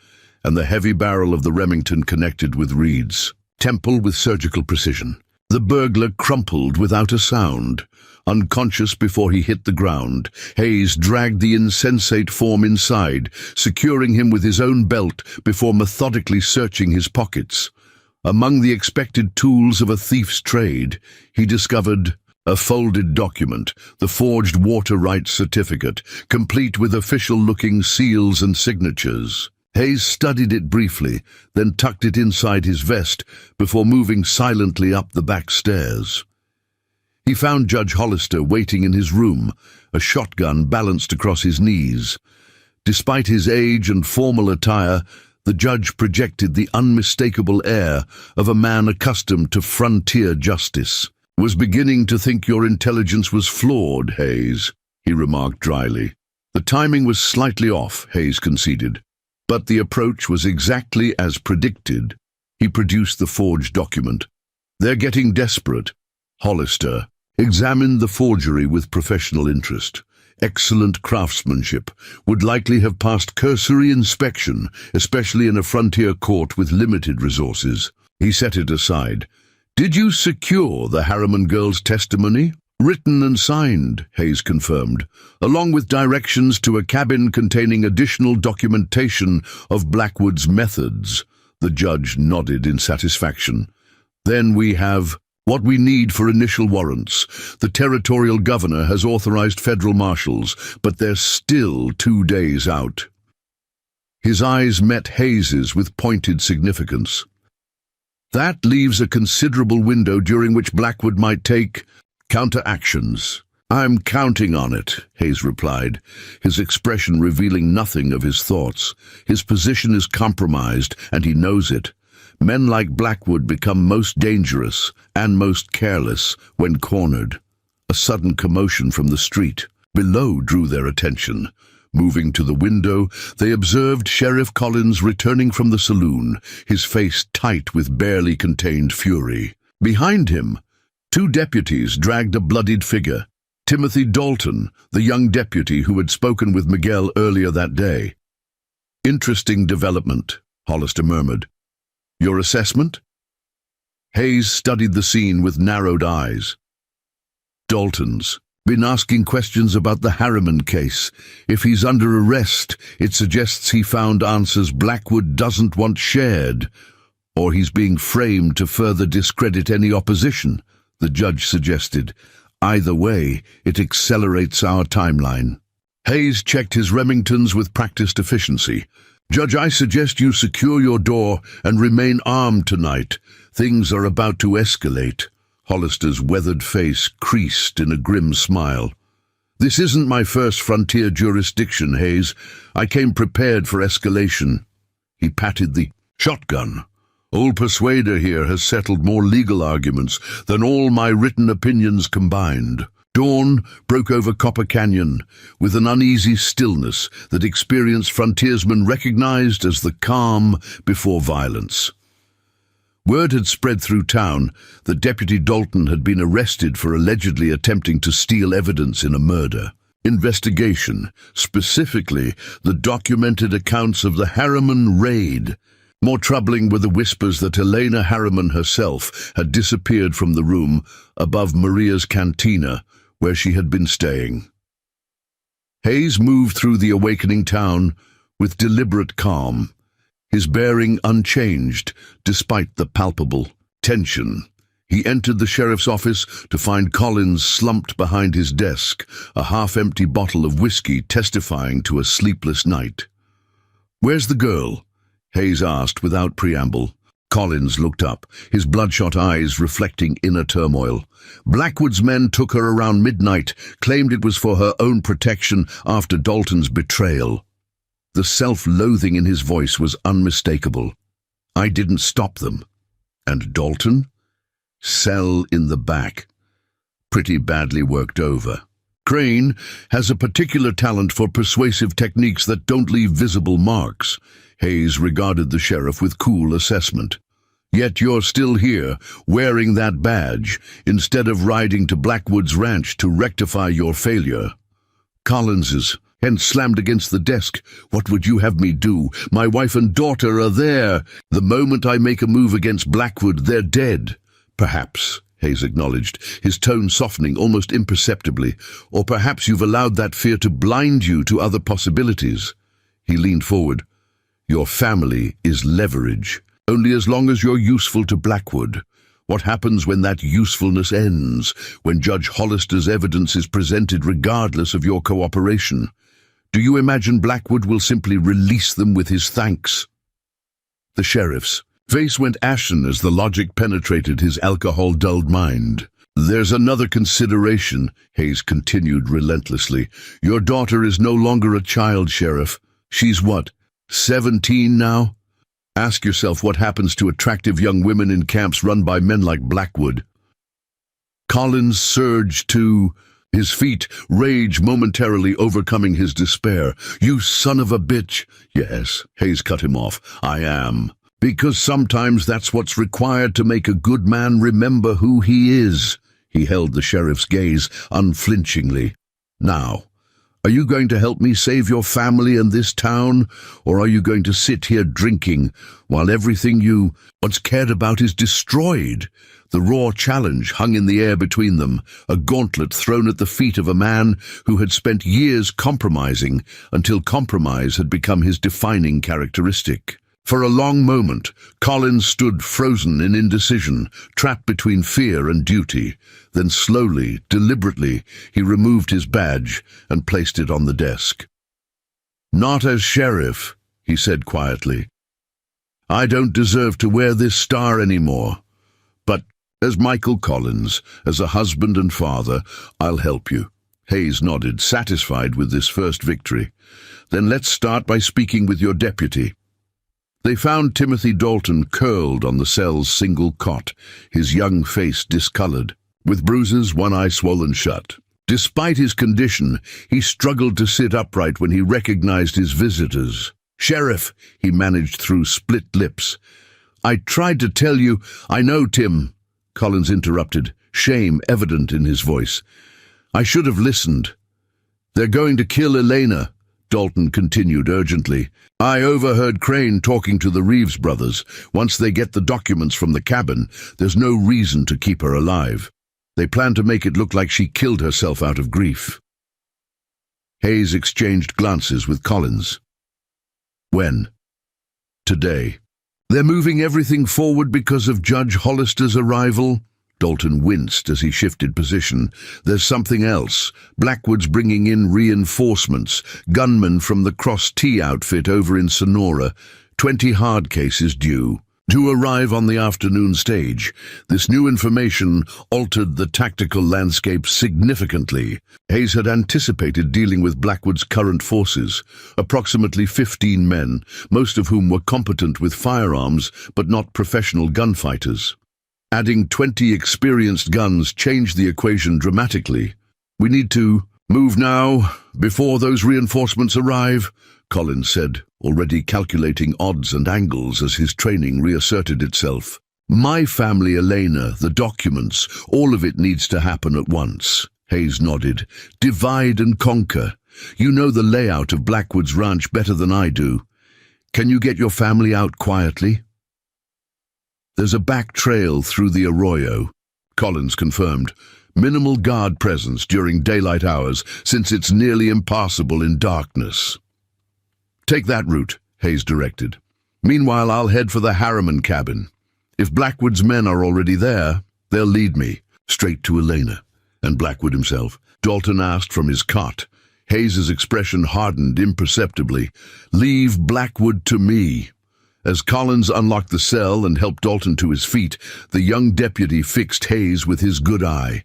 and the heavy barrel of the Remington connected with Reed's temple with surgical precision. The burglar crumpled without a sound. Unconscious before he hit the ground, Hayes dragged the insensate form inside, securing him with his own belt before methodically searching his pockets. Among the expected tools of a thief's trade, he discovered a folded document, the forged water rights certificate, complete with official-looking seals and signatures. Hayes studied it briefly, then tucked it inside his vest before moving silently up the back stairs. He found Judge Hollister waiting in his room, a shotgun balanced across his knees. Despite his age and formal attire, the judge projected the unmistakable air of a man accustomed to frontier justice. "Was beginning to think your intelligence was flawed, Hayes," he remarked dryly. The timing was slightly off, Hayes conceded, but the approach was exactly as predicted. He produced the forged document. "They're getting desperate." Hollister examined the forgery with professional interest. Excellent craftsmanship, would likely have passed cursory inspection, especially in a frontier court with limited resources. He set it aside. "Did you secure the Harriman girl's testimony?" "Written and signed," Hayes confirmed, along with directions to a cabin containing additional documentation of Blackwood's methods. The judge nodded in satisfaction. "Then we have what we need for initial warrants. The territorial governor has authorized federal marshals, but they're still 2 days out." His eyes met Hayes's with pointed significance. "That leaves a considerable window during which Blackwood might take counteractions." "I'm counting on it," Hayes replied, his expression revealing nothing of his thoughts. His position is compromised, and he knows it. Men like Blackwood become most dangerous and most careless when cornered. A sudden commotion from the street below drew their attention. Moving to the window, they observed Sheriff Collins returning from the saloon, his face tight with barely contained fury. Behind him, 2 deputies dragged a bloodied figure. Timothy Dalton, the young deputy who had spoken with Miguel earlier that day. "Interesting development," Hollister murmured. "Your assessment?" Hayes studied the scene with narrowed eyes. "Dalton's been asking questions about the Harriman case. If he's under arrest, it suggests he found answers Blackwood doesn't want shared, or he's being framed to further discredit any opposition," the judge suggested. "Either way, it accelerates our timeline." Hayes checked his Remingtons with practiced efficiency. Judge, I suggest you secure your door and remain armed tonight. Things are about to escalate. Hollister's weathered face creased in a grim smile. This isn't my first frontier jurisdiction, Hayes. I came prepared for escalation. He patted the shotgun. Old Persuader here has settled more legal arguments than all my written opinions combined. Dawn broke over Copper Canyon with an uneasy stillness that experienced frontiersmen recognized as the calm before violence. Word had spread through town that Deputy Dalton had been arrested for allegedly attempting to steal evidence in a murder. Investigation, specifically the documented accounts of the Harriman raid. More troubling were the whispers that Elena Harriman herself had disappeared from the room above Maria's cantina, where she had been staying. Hayes moved through the awakening town with deliberate calm, his bearing unchanged despite the palpable tension. He entered the sheriff's office to find Collins slumped behind his desk, a half-empty bottle of whiskey testifying to a sleepless night. "Where's the girl?" Hayes asked without preamble. Collins looked up, his bloodshot eyes reflecting inner turmoil. "Blackwood's men took her around midnight, claimed it was for her own protection after Dalton's betrayal." The self-loathing in his voice was unmistakable. "I didn't stop them." "And Dalton?" "Cell in the back. Pretty badly worked over. Crane has a particular talent for persuasive techniques that don't leave visible marks." Hayes regarded the sheriff with cool assessment. "Yet you're still here, wearing that badge, instead of riding to Blackwood's ranch to rectify your failure." Collins's hand slammed against the desk. "What would you have me do? My wife and daughter are there. The moment I make a move against Blackwood, they're dead." "Perhaps," Hayes acknowledged, his tone softening almost imperceptibly. "Or perhaps you've allowed that fear to blind you to other possibilities." He leaned forward. "Your family is leverage, only as long as you're useful to Blackwood. What happens when that usefulness ends, when Judge Hollister's evidence is presented regardless of your cooperation? Do you imagine Blackwood will simply release them with his thanks?" The sheriff's face went ashen as the logic penetrated his alcohol-dulled mind. "There's another consideration," Hayes continued relentlessly. "Your daughter is no longer a child, Sheriff. She's what, 17 now? Ask yourself what happens to attractive young women in camps run by men like Blackwood." Collins surged to his feet, rage momentarily overcoming his despair. "You son of a bitch!" "Yes," Hayes cut him off. "I am. Because sometimes that's what's required to make a good man remember who he is." He held the sheriff's gaze unflinchingly. "Now, are you going to help me save your family and this town, or are you going to sit here drinking while everything you once cared about is destroyed?" The raw challenge hung in the air between them, a gauntlet thrown at the feet of a man who had spent years compromising until compromise had become his defining characteristic. For a long moment, Collins stood frozen in indecision, trapped between fear and duty. Then slowly, deliberately, he removed his badge and placed it on the desk. "Not as sheriff," he said quietly. "I don't deserve to wear this star anymore. But as Michael Collins, as a husband and father, I'll help you." Hayes nodded, satisfied with this first victory. "Then let's start by speaking with your deputy." They found Timothy Dalton curled on the cell's single cot, his young face discolored, with bruises, one eye swollen shut. Despite his condition, he struggled to sit upright when he recognized his visitors. "Sheriff," he managed through split lips. "I tried to tell you—" "I know, Tim," Collins interrupted, shame evident in his voice. "I should have listened. They're going to kill Elena," Dalton continued urgently. "I overheard Crane talking to the Reeves brothers. Once they get the documents from the cabin, there's no reason to keep her alive. They plan to make it look like she killed herself out of grief." Hayes exchanged glances with Collins. "When?" "Today. They're moving everything forward because of Judge Hollister's arrival," Dalton winced as he shifted position. There's something else. Blackwood's bringing in reinforcements. Gunmen from the Cross T outfit over in Sonora. 20 hard cases due to arrive on the afternoon stage. This new information altered the tactical landscape significantly. Hayes had anticipated dealing with Blackwood's current forces, approximately 15 men, most of whom were competent with firearms but not professional gunfighters. Adding 20 experienced guns changed the equation dramatically. "We need to move now, before those reinforcements arrive," Collins said, already calculating odds and angles as his training reasserted itself. "My family, Elena, the documents, all of it needs to happen at once." Hayes nodded. "Divide and conquer. You know the layout of Blackwood's ranch better than I do. Can you get your family out quietly?" "There's a back trail through the arroyo," Collins confirmed. "Minimal guard presence during daylight hours, since it's nearly impassable in darkness." "Take that route," Hayes directed. "Meanwhile, I'll head for the Harriman cabin. If Blackwood's men are already there, they'll lead me straight to Elena and Blackwood himself," Dalton asked from his cot. Hayes's expression hardened imperceptibly. "Leave Blackwood to me." As Collins unlocked the cell and helped Dalton to his feet, the young deputy fixed Hayes with his good eye.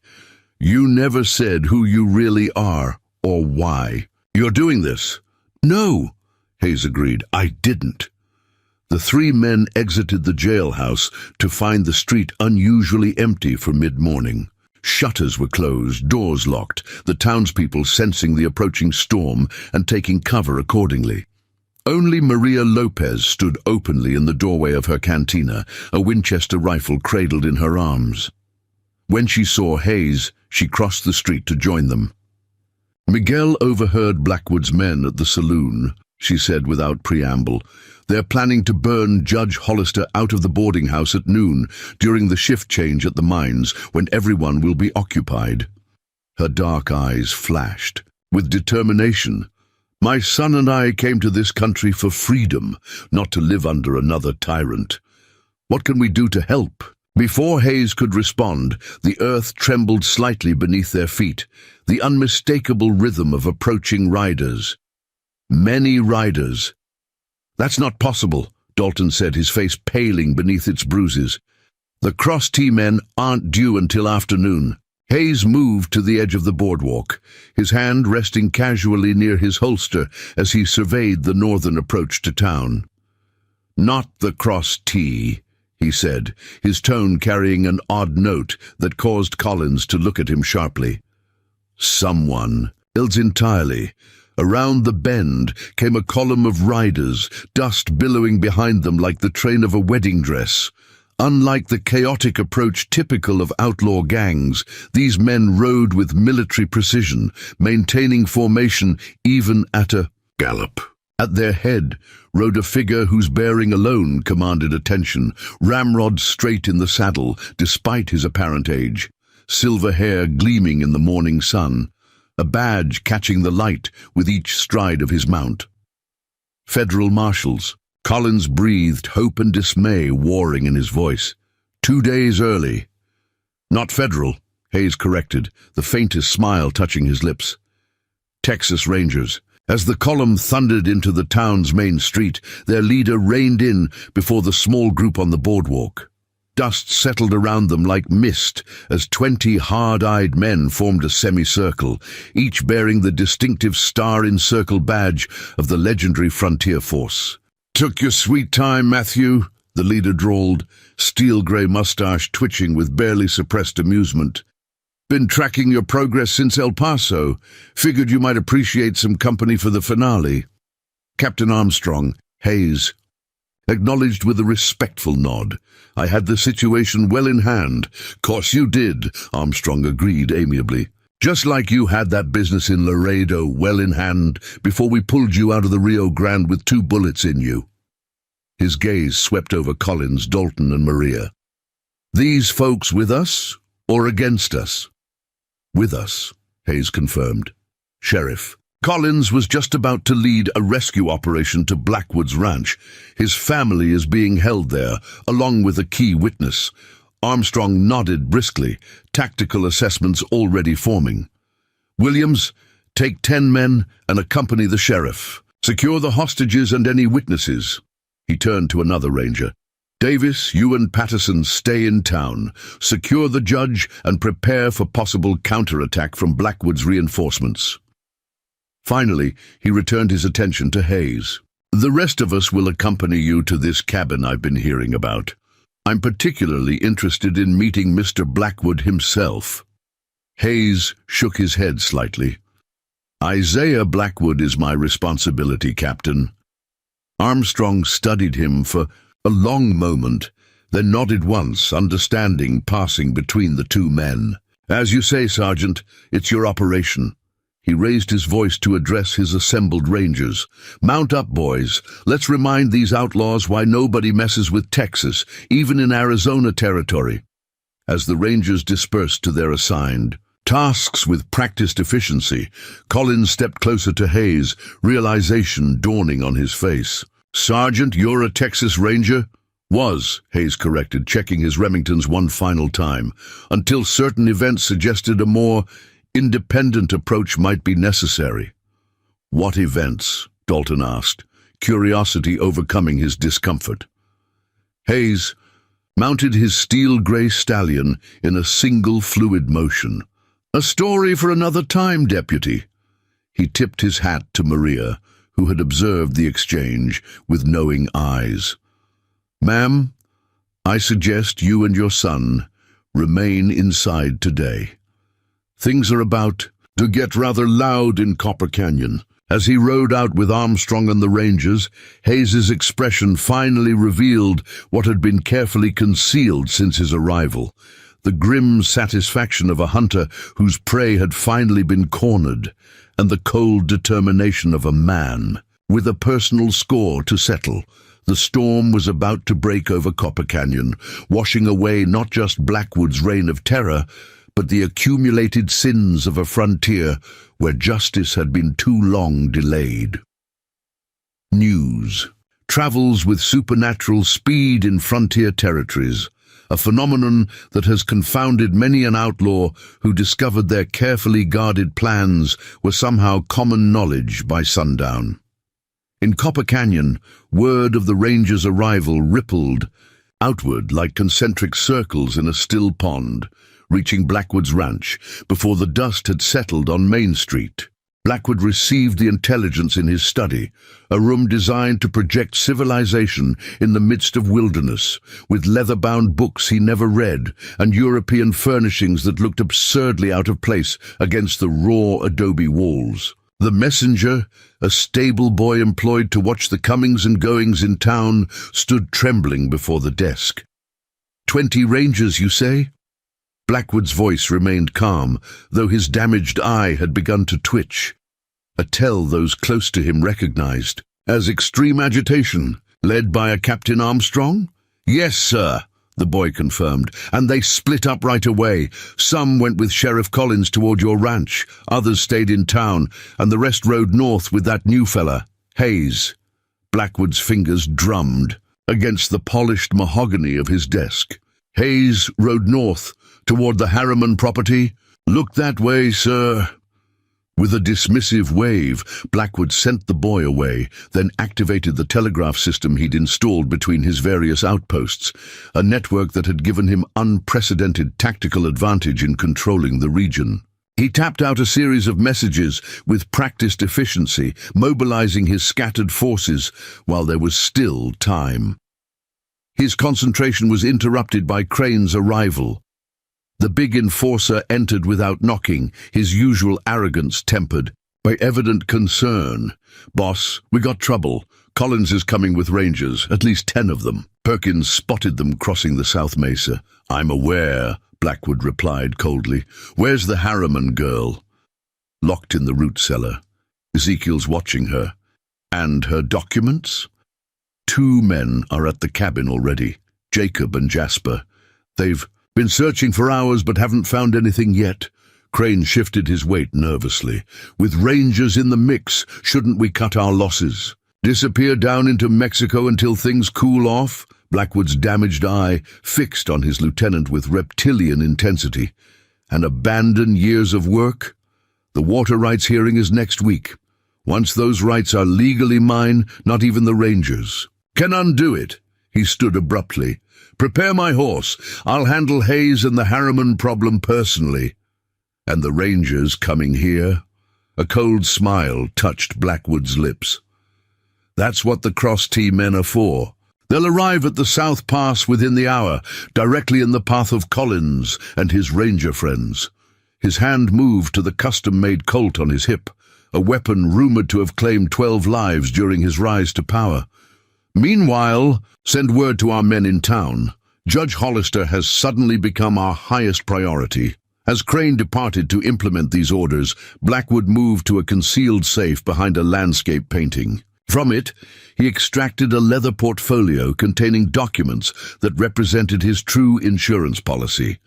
"You never said who you really are, or why. You're doing this." "No," Hayes agreed, "I didn't." The three men exited the jailhouse to find the street unusually empty for mid-morning. Shutters were closed, doors locked, the townspeople sensing the approaching storm and taking cover accordingly. Only Maria Lopez stood openly in the doorway of her cantina, a Winchester rifle cradled in her arms. When she saw Hayes, she crossed the street to join them. "Miguel overheard Blackwood's men at the saloon," she said without preamble. "They're planning to burn Judge Hollister out of the boarding house at noon, during the shift change at the mines, when everyone will be occupied." Her dark eyes flashed with determination. "My son and I came to this country for freedom, not to live under another tyrant. What can we do to help?" Before Hayes could respond, the earth trembled slightly beneath their feet, the unmistakable rhythm of approaching riders. Many riders. "That's not possible," Dalton said, his face paling beneath its bruises. "The Cross T men aren't due until afternoon." Hayes moved to the edge of the boardwalk, his hand resting casually near his holster as he surveyed the northern approach to town. "Not the Cross T," he said, his tone carrying an odd note that caused Collins to look at him sharply. "Someone else entirely." Around the bend came a column of riders, dust billowing behind them like the train of a wedding dress. Unlike the chaotic approach typical of outlaw gangs, these men rode with military precision, maintaining formation even at a gallop. At their head rode a figure whose bearing alone commanded attention, ramrod straight in the saddle, despite his apparent age, silver hair gleaming in the morning sun, a badge catching the light with each stride of his mount. Federal marshals. Collins breathed, hope and dismay warring in his voice. 2 days early. "Not federal," Hayes corrected, the faintest smile touching his lips. "Texas Rangers." As the column thundered into the town's main street, their leader reined in before the small group on the boardwalk. Dust settled around them like mist as 20 hard-eyed men formed a semicircle, each bearing the distinctive star-encircled badge of the legendary frontier force. "Took your sweet time, Matthew," the leader drawled, steel-grey mustache twitching with barely suppressed amusement. "Been tracking your progress since El Paso. Figured you might appreciate some company for the finale." "Captain Armstrong," Hayes acknowledged with a respectful nod. "I had the situation well in hand." "Course you did," Armstrong agreed amiably. "Just like you had that business in Laredo well in hand before we pulled you out of the Rio Grande with 2 bullets in you." His gaze swept over Collins, Dalton, and Maria. "These folks with us or against us?" "With us," Hayes confirmed. "Sheriff, Collins was just about to lead a rescue operation to Blackwood's ranch. His family is being held there, along with a key witness. Armstrong nodded briskly, tactical assessments already forming. Williams, take 10 men and accompany the sheriff. Secure the hostages and any witnesses. He turned to another ranger. Davis, you and Patterson stay in town. Secure the judge and prepare for possible counterattack from Blackwood's reinforcements. Finally, he returned his attention to Hayes. The rest of us will accompany you to this cabin I've been hearing about. I'm particularly interested in meeting Mr. Blackwood himself. Hayes shook his head slightly. Isaiah Blackwood is my responsibility, Captain. Armstrong studied him for a long moment, then nodded once, understanding passing between the two men. As you say, Sergeant, it's your operation. He raised his voice to address his assembled rangers. Mount up, boys. Let's remind these outlaws why nobody messes with Texas, even in Arizona territory. As the rangers dispersed to their assigned tasks with practiced efficiency, Collins stepped closer to Hayes, realization dawning on his face. Sergeant, you're a Texas Ranger? Was, Hayes corrected, checking his Remingtons one final time, until certain events suggested a more independent approach might be necessary. What events? Dalton asked, curiosity overcoming his discomfort. Hayes mounted his steel-gray stallion in a single fluid motion. A story for another time, Deputy. He tipped his hat to Maria, who had observed the exchange with knowing eyes. Ma'am, I suggest you and your son remain inside today. Things are about to get rather loud in Copper Canyon. As he rode out with Armstrong and the Rangers, Hayes's expression finally revealed what had been carefully concealed since his arrival. The grim satisfaction of a hunter whose prey had finally been cornered, and the cold determination of a man with a personal score to settle. The storm was about to break over Copper Canyon, washing away not just Blackwood's reign of terror, but the accumulated sins of a frontier where justice had been too long delayed. News travels with supernatural speed in frontier territories, a phenomenon that has confounded many an outlaw who discovered their carefully guarded plans were somehow common knowledge by sundown. In Copper Canyon, word of the Rangers' arrival rippled outward like concentric circles in a still pond, reaching Blackwood's ranch before the dust had settled on Main Street. Blackwood received the intelligence in his study, a room designed to project civilization in the midst of wilderness, with leather-bound books he never read and European furnishings that looked absurdly out of place against the raw adobe walls. The messenger, a stable boy employed to watch the comings and goings in town, stood trembling before the desk. 20 Rangers, you say? Blackwood's voice remained calm, though his damaged eye had begun to twitch, a tell those close to him recognized as extreme agitation, led by a Captain Armstrong? Yes, sir, the boy confirmed, and they split up right away. Some went with Sheriff Collins toward your ranch, others stayed in town, and the rest rode north with that new fella, Hayes. Blackwood's fingers drummed against the polished mahogany of his desk. Hayes rode north, toward the Harriman property. Look that way, sir. With a dismissive wave, Blackwood sent the boy away, then activated the telegraph system he'd installed between his various outposts, a network that had given him unprecedented tactical advantage in controlling the region. He tapped out a series of messages with practiced efficiency, mobilizing his scattered forces while there was still time. His concentration was interrupted by Crane's arrival. The big enforcer entered without knocking, his usual arrogance tempered by evident concern. Boss, we got trouble. Collins is coming with Rangers, at least 10 of them. Perkins spotted them crossing the South Mesa. I'm aware, Blackwood replied coldly. Where's the Harriman girl? Locked in the root cellar. Ezekiel's watching her. And her documents? 2 men are at the cabin already, Jacob and Jasper. They've been searching for hours but haven't found anything yet. Crane shifted his weight nervously. With Rangers in the mix, shouldn't we cut our losses? Disappear down into Mexico until things cool off? Blackwood's damaged eye fixed on his lieutenant with reptilian intensity. And abandon years of work? The water rights hearing is next week. Once those rights are legally mine, not even the Rangers can undo it. He stood abruptly. Prepare my horse. I'll handle Hayes and the Harriman problem personally. And the Rangers coming here? A cold smile touched Blackwood's lips. That's what the Cross-T men are for. They'll arrive at the South Pass within the hour, directly in the path of Collins and his Ranger friends. His hand moved to the custom-made Colt on his hip, a weapon rumored to have claimed 12 lives during his rise to power. Meanwhile, send word to our men in town. Judge Hollister has suddenly become our highest priority. As Crane departed to implement these orders, Blackwood moved to a concealed safe behind a landscape painting. From it, he extracted a leather portfolio containing documents that represented his true insurance policy.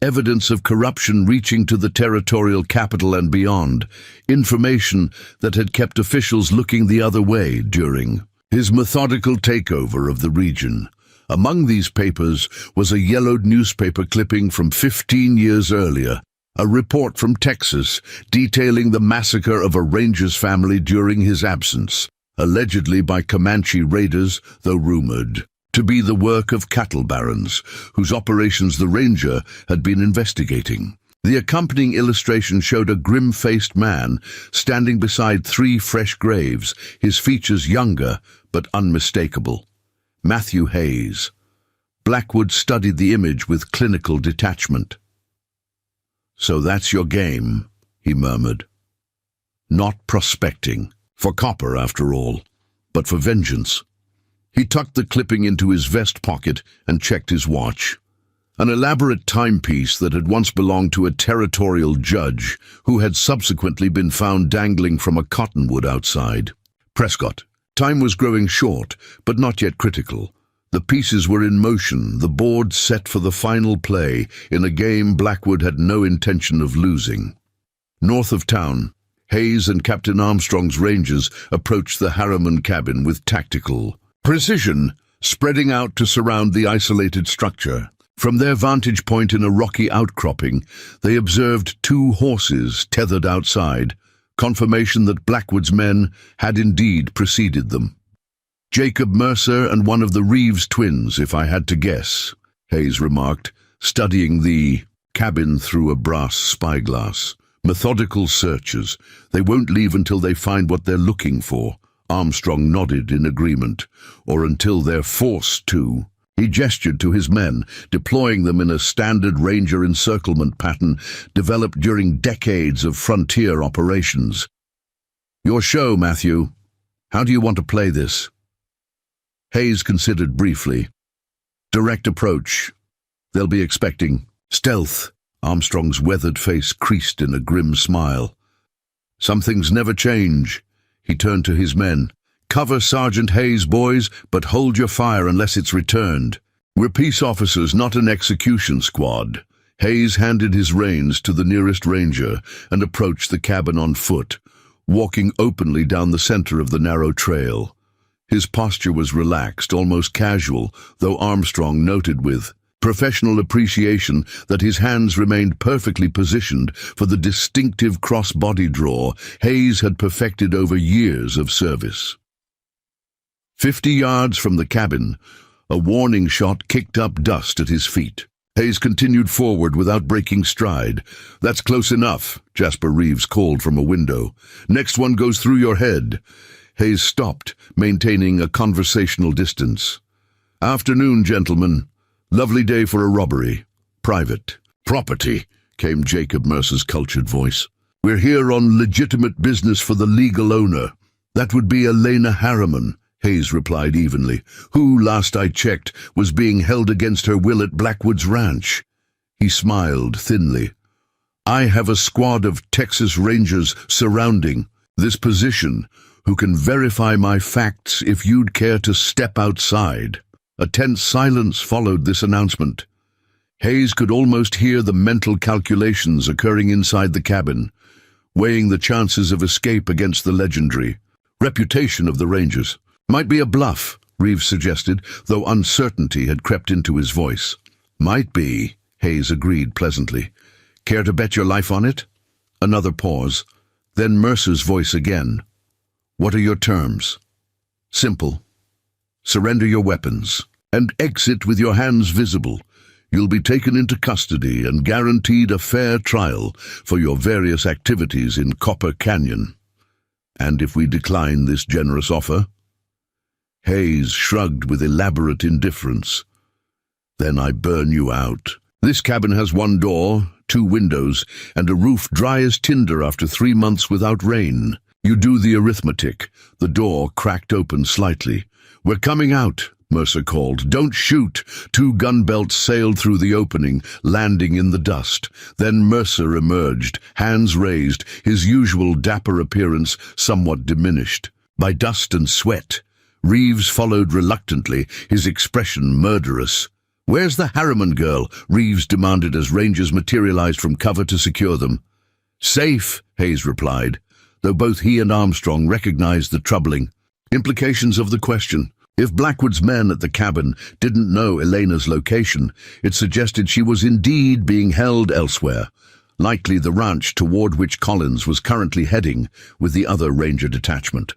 Evidence of corruption reaching to the territorial capital and beyond. Information that had kept officials looking the other way during his methodical takeover of the region. Among these papers was a yellowed newspaper clipping from 15 years earlier, a report from Texas detailing the massacre of a Ranger's family during his absence, allegedly by Comanche raiders, though rumored to be the work of cattle barons, whose operations the Ranger had been investigating. The accompanying illustration showed a grim-faced man standing beside 3 fresh graves, his features younger but unmistakable. Matthew Hayes. Blackwood studied the image with clinical detachment. "So that's your game," he murmured. "Not prospecting, for copper after all, but for vengeance." He tucked the clipping into his vest pocket and checked his watch. An elaborate timepiece that had once belonged to a territorial judge who had subsequently been found dangling from a cottonwood outside. Prescott. Time was growing short, but not yet critical. The pieces were in motion, the board set for the final play in a game Blackwood had no intention of losing. North of town, Hayes and Captain Armstrong's Rangers approached the Harriman cabin with tactical precision, spreading out to surround the isolated structure. From their vantage point in a rocky outcropping, they observed 2 horses tethered outside, confirmation that Blackwood's men had indeed preceded them. "Jacob Mercer and one of the Reeves twins, if I had to guess," Hayes remarked, studying the cabin through a brass spyglass. "Methodical searchers. They won't leave until they find what they're looking for." Armstrong nodded in agreement. "Or until they're forced to." He gestured to his men, deploying them in a standard Ranger encirclement pattern developed during decades of frontier operations. "Your show, Matthew. How do you want to play this?" Hayes considered briefly. "Direct approach. They'll be expecting stealth." Armstrong's weathered face creased in a grim smile. "Some things never change." He turned to his men. "Cover Sergeant Hayes, boys, but hold your fire unless it's returned. We're peace officers, not an execution squad." Hayes handed his reins to the nearest Ranger and approached the cabin on foot, walking openly down the center of the narrow trail. His posture was relaxed, almost casual, though Armstrong noted with professional appreciation that his hands remained perfectly positioned for the distinctive cross-body draw Hayes had perfected over years of service. 50 yards from the cabin, a warning shot kicked up dust at his feet. Hayes continued forward without breaking stride. "That's close enough," Jasper Reeves called from a window. "Next one goes through your head." Hayes stopped, maintaining a conversational distance. "Afternoon, gentlemen. Lovely day for a robbery. Private property," came Jacob Mercer's cultured voice. "We're here on legitimate business for the legal owner. That would be Elena Harriman," Hayes replied evenly, "who, last I checked, was being held against her will at Blackwood's ranch." He smiled thinly. "I have a squad of Texas Rangers surrounding this position who can verify my facts if you'd care to step outside." A tense silence followed this announcement. Hayes could almost hear the mental calculations occurring inside the cabin, weighing the chances of escape against the legendary reputation of the Rangers. "Might be a bluff," Reeves suggested, though uncertainty had crept into his voice. Might be, Hayes agreed pleasantly. Care to bet your life on it? Another pause. Then Mercer's voice again. What are your terms? Simple. Surrender your weapons and exit with your hands visible. You'll be taken into custody and guaranteed a fair trial for your various activities in Copper Canyon. And if we decline this generous offer? Hayes shrugged with elaborate indifference. Then I burn you out. This cabin has one door, 2 windows, and a roof dry as tinder after 3 months without rain. You do the arithmetic. The door cracked open slightly. We're coming out, Mercer called. Don't shoot. 2 gun belts sailed through the opening, landing in the dust. Then Mercer emerged, hands raised, his usual dapper appearance somewhat diminished by dust and sweat. Reeves followed reluctantly, his expression murderous. Where's the Harriman girl? Reeves demanded as Rangers materialized from cover to secure them. Safe, Hayes replied, though both he and Armstrong recognized the troubling implications of the question. If Blackwood's men at the cabin didn't know Elena's location, it suggested she was indeed being held elsewhere, likely the ranch toward which Collins was currently heading with the other Ranger detachment.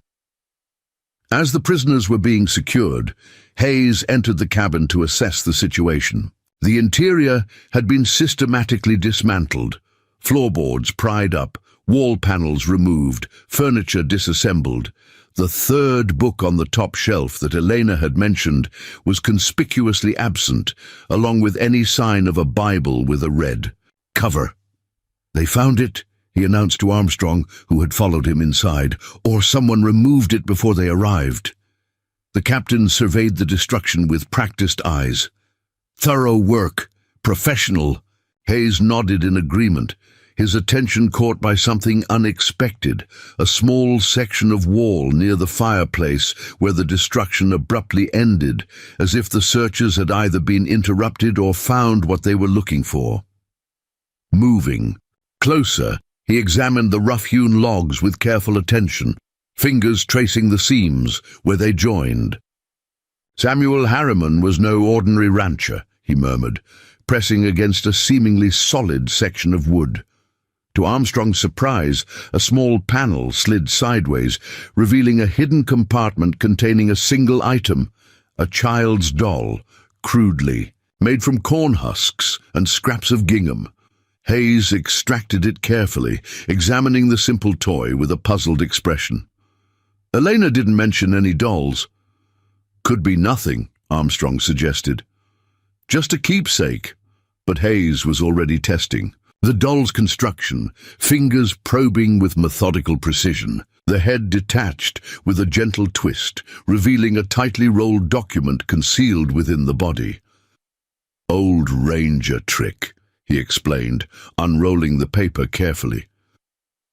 As the prisoners were being secured, Hayes entered the cabin to assess the situation. The interior had been systematically dismantled, floorboards pried up, wall panels removed, furniture disassembled. The 3rd book on the top shelf that Elena had mentioned was conspicuously absent, along with any sign of a Bible with a red cover. They found it, he announced to Armstrong, who had followed him inside, or someone removed it before they arrived. The captain surveyed the destruction with practiced eyes. Thorough work, professional. Hayes nodded in agreement, his attention caught by something unexpected, a small section of wall near the fireplace where the destruction abruptly ended, as if the searchers had either been interrupted or found what they were looking for. Moving closer, he examined the rough-hewn logs with careful attention, fingers tracing the seams where they joined. Samuel Harriman was no ordinary rancher, he murmured, pressing against a seemingly solid section of wood. To Armstrong's surprise, a small panel slid sideways, revealing a hidden compartment containing a single item, a child's doll, crudely, made from corn husks and scraps of gingham. Hayes extracted it carefully, examining the simple toy with a puzzled expression. Elena didn't mention any dolls. Could be nothing, Armstrong suggested. Just a keepsake. But Hayes was already testing. The doll's construction, fingers probing with methodical precision, the head detached with a gentle twist, revealing a tightly rolled document concealed within the body. Old Ranger trick, he explained, unrolling the paper carefully.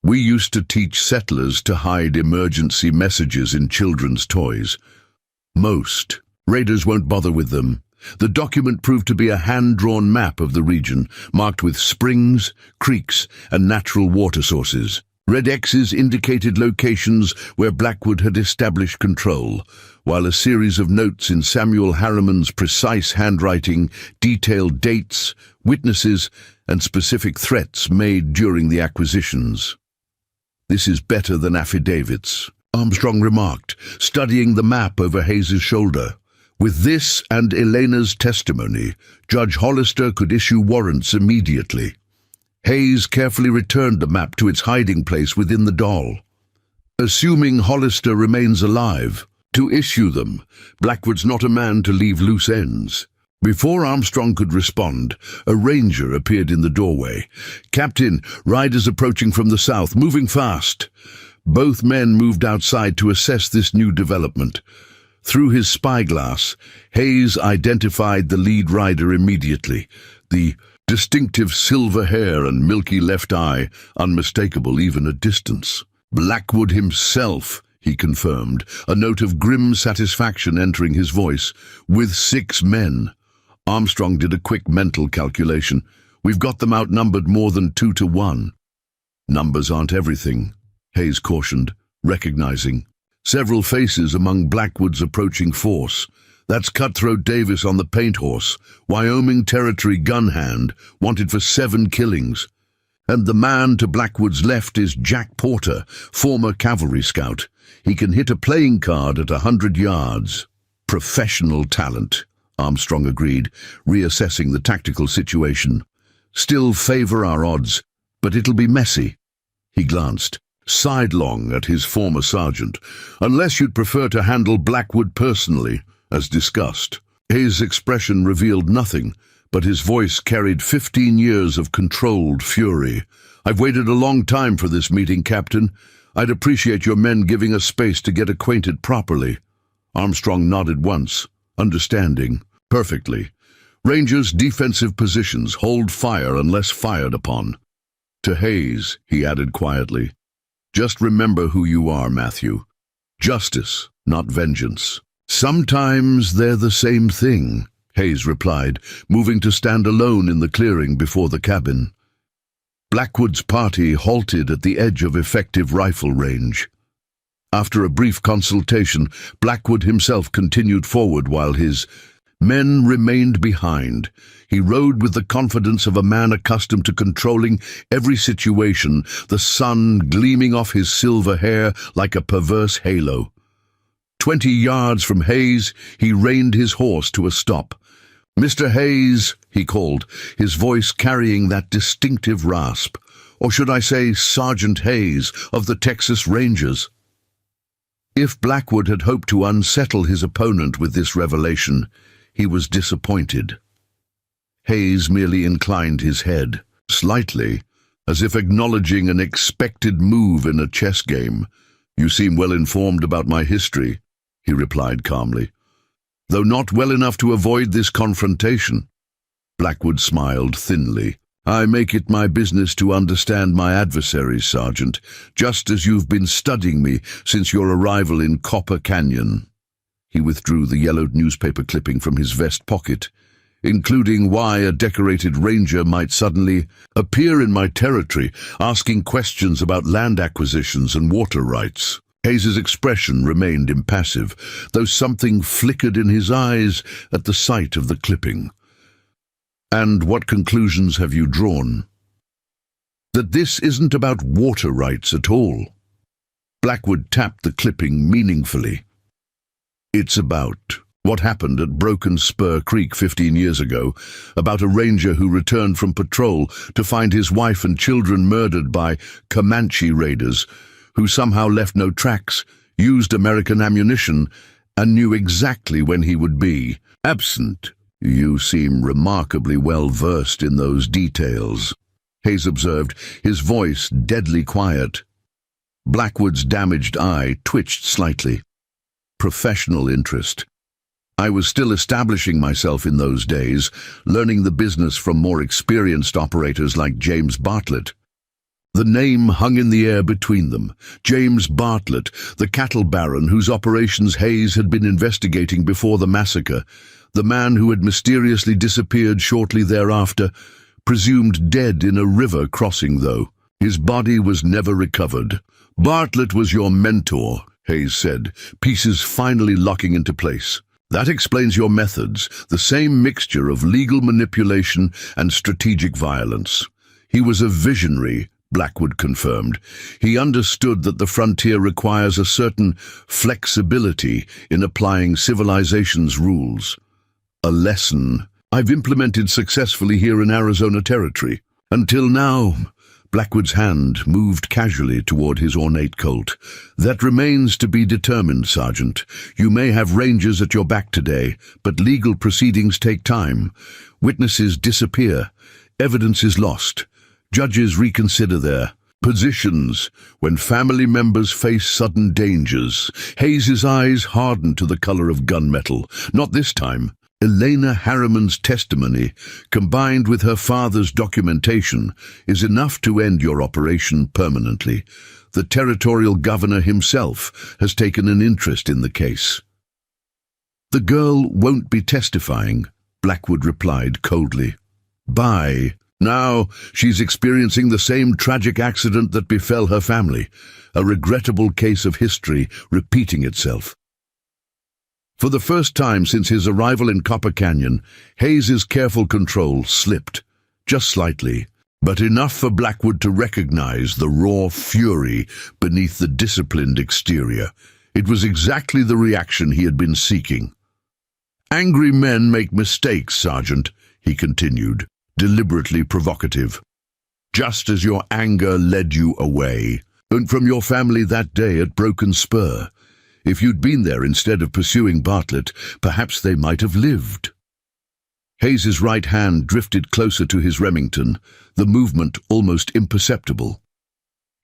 We used to teach settlers to hide emergency messages in children's toys. Most raiders won't bother with them. The document proved to be a hand-drawn map of the region, marked with springs, creeks, and natural water sources. Red X's indicated locations where Blackwood had established control, while a series of notes in Samuel Harriman's precise handwriting detailed dates, witnesses, and specific threats made during the acquisitions. This is better than affidavits, Armstrong remarked, studying the map over Hayes's shoulder. With this and Elena's testimony, Judge Hollister could issue warrants immediately. Hayes carefully returned the map to its hiding place within the doll. Assuming Hollister remains alive, to issue them, Blackwood's not a man to leave loose ends. Before Armstrong could respond, a ranger appeared in the doorway. Captain, riders approaching from the south, moving fast. Both men moved outside to assess this new development. Through his spyglass, Hayes identified the lead rider immediately, the distinctive silver hair and milky left eye, unmistakable even at distance. Blackwood himself, he confirmed, a note of grim satisfaction entering his voice, with 6 men. Armstrong did a quick mental calculation. We've got them outnumbered more than 2 to 1. Numbers aren't everything, Hayes cautioned, recognizing Several faces among Blackwood's approaching force. That's Cutthroat Davis on the paint horse, Wyoming Territory gun hand, wanted for 7 killings. And the man to Blackwood's left is Jack Porter, former cavalry scout. He can hit a playing card at 100 yards. Professional talent, Armstrong agreed, reassessing the tactical situation. Still favor our odds, but it'll be messy. He glanced sidelong at his former sergeant. Unless you'd prefer to handle Blackwood personally, as discussed. His expression revealed nothing, but his voice carried 15 years of controlled fury. I've waited a long time for this meeting, Captain. I'd appreciate your men giving us space to get acquainted properly. Armstrong nodded once, understanding. Perfectly. Rangers' defensive positions hold fire unless fired upon. To Hayes, he added quietly, just remember who you are, Matthew. Justice, not vengeance. Sometimes they're the same thing, Hayes replied, moving to stand alone in the clearing before the cabin. Blackwood's party halted at the edge of effective rifle range. After a brief consultation, Blackwood himself continued forward while his men remained behind. He rode with the confidence of a man accustomed to controlling every situation, the sun gleaming off his silver hair like a perverse halo. 20 yards from Hayes, he reined his horse to a stop. "Mr. Hayes," he called, his voice carrying that distinctive rasp. Or should I say Sergeant Hayes of the Texas Rangers? If Blackwood had hoped to unsettle his opponent with this revelation, he was disappointed. Hayes merely inclined his head, slightly, as if acknowledging an expected move in a chess game. "You seem well informed about my history," he replied calmly, "though not well enough to avoid this confrontation." Blackwood smiled thinly. "I make it my business to understand my adversaries, Sergeant, just as you've been studying me since your arrival in Copper Canyon." He withdrew the yellowed newspaper clipping from his vest pocket, including why a decorated ranger might suddenly appear in my territory asking questions about land acquisitions and water rights. Hayes's expression remained impassive, though something flickered in his eyes at the sight of the clipping. "And what conclusions have you drawn?" "That this isn't about water rights at all." Blackwood tapped the clipping meaningfully. "It's about what happened at Broken Spur Creek 15 years ago, about a ranger who returned from patrol to find his wife and children murdered by Comanche raiders, who somehow left no tracks, used American ammunition, and knew exactly when he would be absent." "You seem remarkably well versed in those details," Hayes observed, his voice deadly quiet. Blackwood's damaged eye twitched slightly. "Professional interest. I was still establishing myself in those days, learning the business from more experienced operators like James Bartlett." The name hung in the air between them. James Bartlett, the cattle baron whose operations Hayes had been investigating before the massacre, the man who had mysteriously disappeared shortly thereafter, presumed dead in a river crossing, though. His body was never recovered. "Bartlett was your mentor," Hayes said, pieces finally locking into place. "That explains your methods, the same mixture of legal manipulation and strategic violence." "He was a visionary," Blackwood confirmed. "He understood that the frontier requires a certain flexibility in applying civilization's rules. A lesson I've implemented successfully here in Arizona Territory. Until now." Blackwood's hand moved casually toward his ornate Colt. "That remains to be determined, Sergeant. You may have rangers at your back today, but legal proceedings take time. Witnesses disappear. Evidence is lost. Judges reconsider their positions when family members face sudden dangers." Hayes's eyes hardened to the color of gunmetal. "Not this time. Elena Harriman's testimony, combined with her father's documentation, is enough to end your operation permanently. The territorial governor himself has taken an interest in the case." "The girl won't be testifying," Blackwood replied coldly. "Bye." Now she's experiencing the same tragic accident that befell her family, a regrettable case of history repeating itself. For the first time since his arrival in Copper Canyon, Hayes's careful control slipped, just slightly, but enough for Blackwood to recognize the raw fury beneath the disciplined exterior. It was exactly the reaction he had been seeking. "Angry men make mistakes, Sergeant," he continued, deliberately provocative. "Just as your anger led you away, and from your family that day at Broken Spur. If you'd been there instead of pursuing Bartlett, perhaps they might have lived." Hayes's right hand drifted closer to his Remington, the movement almost imperceptible.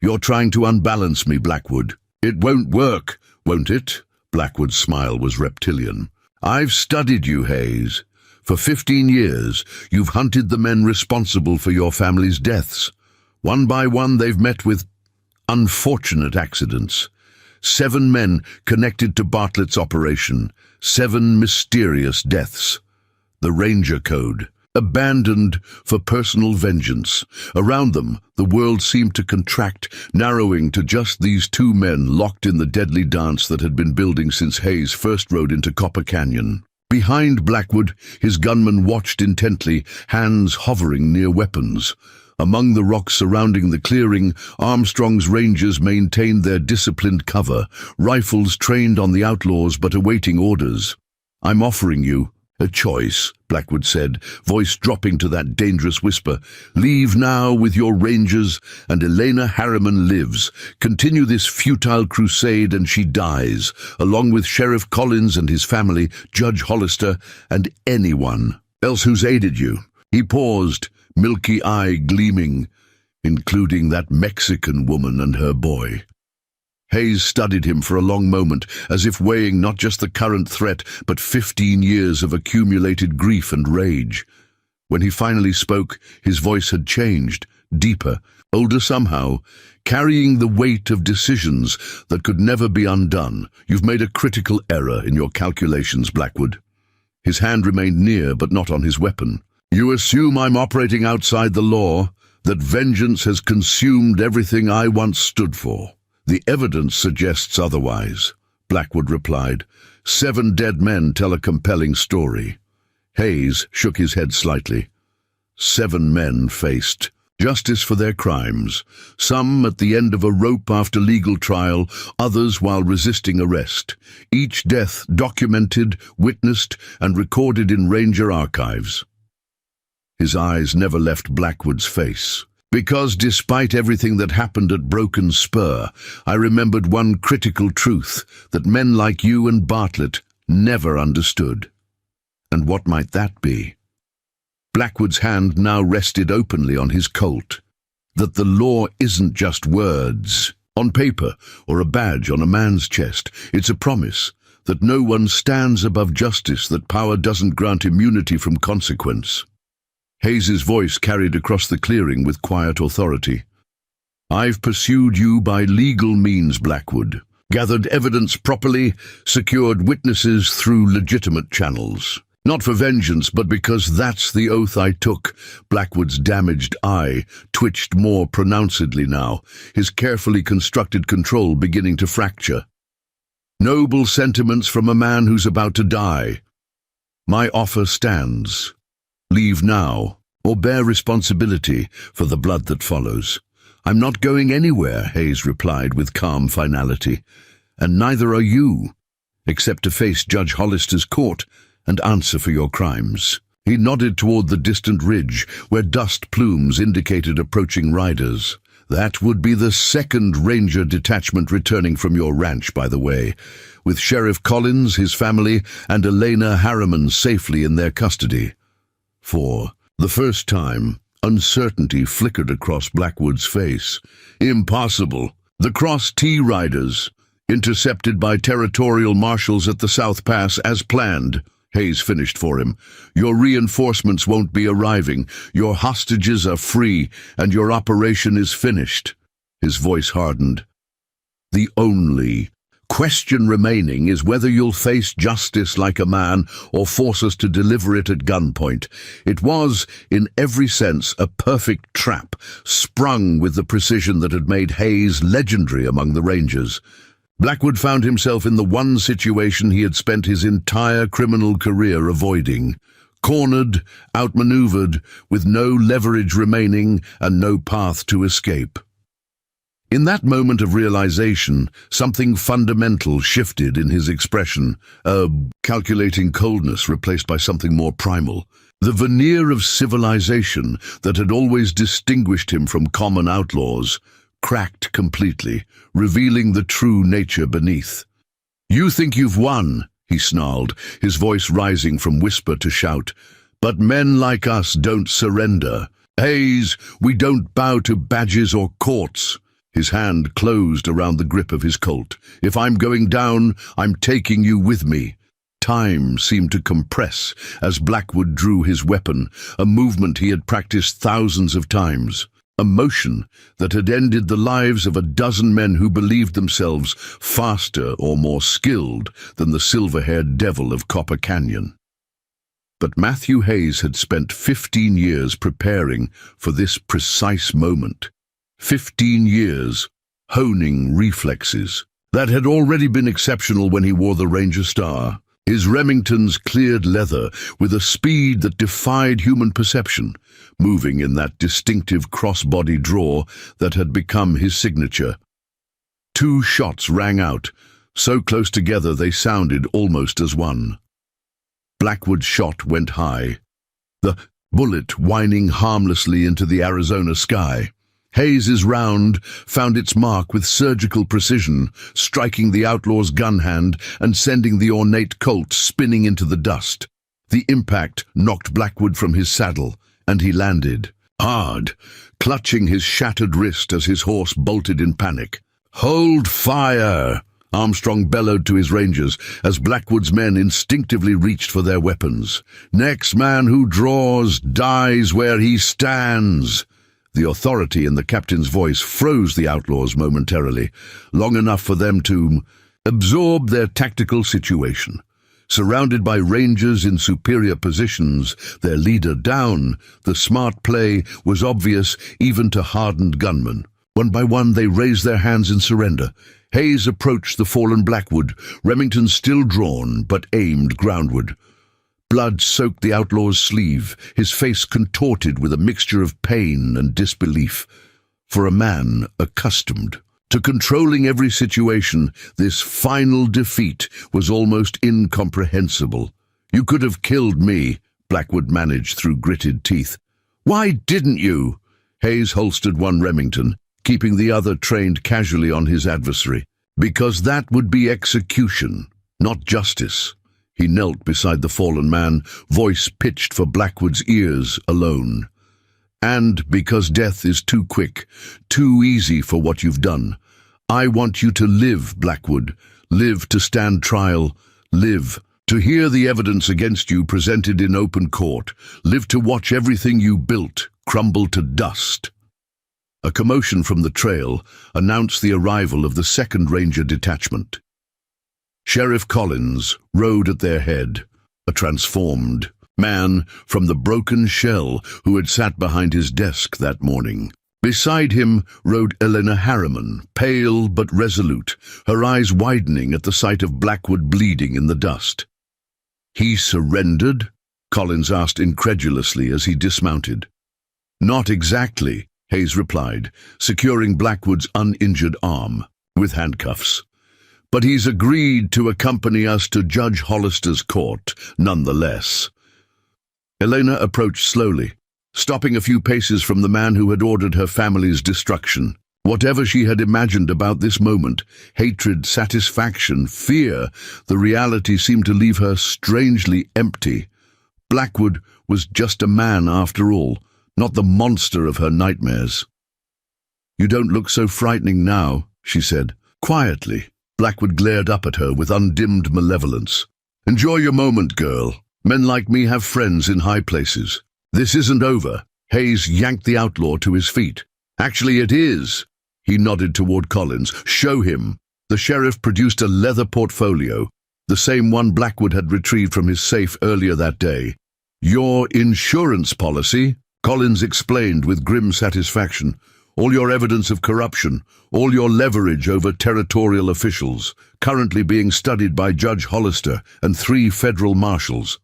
"You're trying to unbalance me, Blackwood. It won't work, won't it?" Blackwood's smile was reptilian. "I've studied you, Hayes. For 15 years, you've hunted the men responsible for your family's deaths. One by one, they've met with unfortunate accidents. 7 men connected to Bartlett's operation, 7 mysterious deaths. The Ranger Code, abandoned for personal vengeance. Around them, the world seemed to contract, narrowing to just these 2 men locked in the deadly dance that had been building since Hayes first rode into Copper Canyon. Behind Blackwood, his gunman watched intently, hands hovering near weapons. Among the rocks surrounding the clearing, Armstrong's Rangers maintained their disciplined cover, rifles trained on the outlaws but awaiting orders. "I'm offering you a choice," Blackwood said, voice dropping to that dangerous whisper. "Leave now with your Rangers, and Elena Harriman lives. Continue this futile crusade and she dies, along with Sheriff Collins and his family, Judge Hollister, and anyone else who's aided you." He paused, milky eye gleaming, "including that Mexican woman and her boy." Hayes studied him for a long moment, as if weighing not just the current threat, but 15 years of accumulated grief and rage. When he finally spoke, his voice had changed, deeper, older somehow, carrying the weight of decisions that could never be undone. "You've made a critical error in your calculations, Blackwood." His hand remained near, but not on his weapon. "You assume I'm operating outside the law, that vengeance has consumed everything I once stood for. The evidence suggests otherwise," Blackwood replied. 7 dead men tell a compelling story." Hayes shook his head slightly. 7 men faced justice for their crimes, some at the end of a rope after legal trial, others while resisting arrest. Each death documented, witnessed, and recorded in Ranger archives. His eyes never left Blackwood's face. "Because despite everything that happened at Broken Spur, I remembered one critical truth that men like you and Bartlett never understood." "And what might that be?" Blackwood's hand now rested openly on his Colt. "That the law isn't just words on paper or a badge on a man's chest. It's a promise that no one stands above justice, that power doesn't grant immunity from consequence." Hayes's voice carried across the clearing with quiet authority. "I've pursued you by legal means, Blackwood. Gathered evidence properly, secured witnesses through legitimate channels. Not for vengeance, but because that's the oath I took." Blackwood's damaged eye twitched more pronouncedly now, his carefully constructed control beginning to fracture. "Noble sentiments from a man who's about to die. My offer stands. Leave now, or bear responsibility for the blood that follows." "I'm not going anywhere," Hayes replied with calm finality. "And neither are you, except to face Judge Hollister's court and answer for your crimes." He nodded toward the distant ridge, where dust plumes indicated approaching riders. "That would be the 2nd Ranger detachment returning from your ranch, by the way, with Sheriff Collins, his family, and Elena Harriman safely in their custody." For the first time, uncertainty flickered across Blackwood's face. "Impossible. The Cross T Riders, intercepted by territorial marshals at the South Pass as planned," Hayes finished for him. "Your reinforcements won't be arriving. Your hostages are free, and your operation is finished." His voice hardened. "The only question remaining is whether you'll face justice like a man or force us to deliver it at gunpoint. It was, in every sense, a perfect trap, sprung with the precision that had made Hayes legendary among the Rangers. Blackwood found himself in the one situation he had spent his entire criminal career avoiding. Cornered, outmaneuvered, with no leverage remaining and no path to escape. In that moment of realization, something fundamental shifted in his expression, a calculating coldness replaced by something more primal. The veneer of civilization that had always distinguished him from common outlaws cracked completely, revealing the true nature beneath. "You think you've won," he snarled, his voice rising from whisper to shout. "But men like us don't surrender. Hayes, we don't bow to badges or courts." His hand closed around the grip of his Colt. "If I'm going down, I'm taking you with me." Time seemed to compress as Blackwood drew his weapon, a movement he had practiced thousands of times. A motion that had ended the lives of a dozen men who believed themselves faster or more skilled than the silver-haired devil of Copper Canyon. But Matthew Hayes had spent 15 years preparing for this precise moment. 15 years honing reflexes that had already been exceptional when he wore the Ranger Star. His Remingtons cleared leather with a speed that defied human perception, moving in that distinctive crossbody draw that had become his signature. 2 shots rang out, so close together they sounded almost as one. Blackwood's shot went high, the bullet whining harmlessly into the Arizona sky. Hayes's round found its mark with surgical precision, striking the outlaw's gun hand and sending the ornate Colt spinning into the dust. The impact knocked Blackwood from his saddle, and he landed, hard, clutching his shattered wrist as his horse bolted in panic. "Hold fire!" Armstrong bellowed to his Rangers as Blackwood's men instinctively reached for their weapons. "Next man who draws dies where he stands." The authority in the captain's voice froze the outlaws momentarily, long enough for them to absorb their tactical situation. Surrounded by Rangers in superior positions, their leader down, the smart play was obvious even to hardened gunmen. One by one they raised their hands in surrender. Hayes approached the fallen Blackwood, Remington still drawn but aimed groundward. Blood soaked the outlaw's sleeve, his face contorted with a mixture of pain and disbelief. For a man accustomed to controlling every situation, this final defeat was almost incomprehensible. "You could have killed me," Blackwood managed through gritted teeth. "Why didn't you?" Hayes holstered one Remington, keeping the other trained casually on his adversary. "Because that would be execution, not justice." He knelt beside the fallen man, voice pitched for Blackwood's ears alone. "And because death is too quick, too easy for what you've done. I want you to live, Blackwood, live to stand trial, live to hear the evidence against you presented in open court, live to watch everything you built crumble to dust." A commotion from the trail announced the arrival of the 2nd Ranger Detachment. Sheriff Collins rode at their head, a transformed man from the broken shell who had sat behind his desk that morning. Beside him rode Elena Harriman, pale but resolute, her eyes widening at the sight of Blackwood bleeding in the dust. "He surrendered?" Collins asked incredulously as he dismounted. "Not exactly," Hayes replied, securing Blackwood's uninjured arm with handcuffs. "But he's agreed to accompany us to Judge Hollister's court, nonetheless." Elena approached slowly, stopping a few paces from the man who had ordered her family's destruction. Whatever she had imagined about this moment, hatred, satisfaction, fear, the reality seemed to leave her strangely empty. Blackwood was just a man after all, not the monster of her nightmares. "You don't look so frightening now," she said, quietly. Blackwood glared up at her with undimmed malevolence. "Enjoy your moment, girl. Men like me have friends in high places. This isn't over." Hayes yanked the outlaw to his feet. "Actually, it is." He nodded toward Collins. "Show him." The sheriff produced a leather portfolio, the same one Blackwood had retrieved from his safe earlier that day. "Your insurance policy," Collins explained with grim satisfaction. "All your evidence of corruption, all your leverage over territorial officials, currently being studied by Judge Hollister and 3 federal marshals."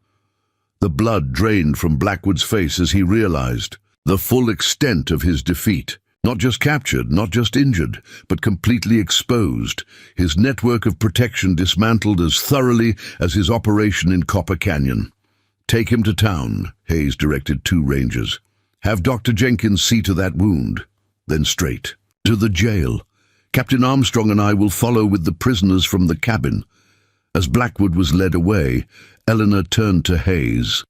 The blood drained from Blackwood's face as he realized the full extent of his defeat. Not just captured, not just injured, but completely exposed, his network of protection dismantled as thoroughly as his operation in Copper Canyon. "Take him to town," Hayes directed 2 rangers. "Have Dr. Jenkins see to that wound. Then straight to the jail. Captain Armstrong and I will follow with the prisoners from the cabin." As Blackwood was led away, Eleanor turned to Hayes.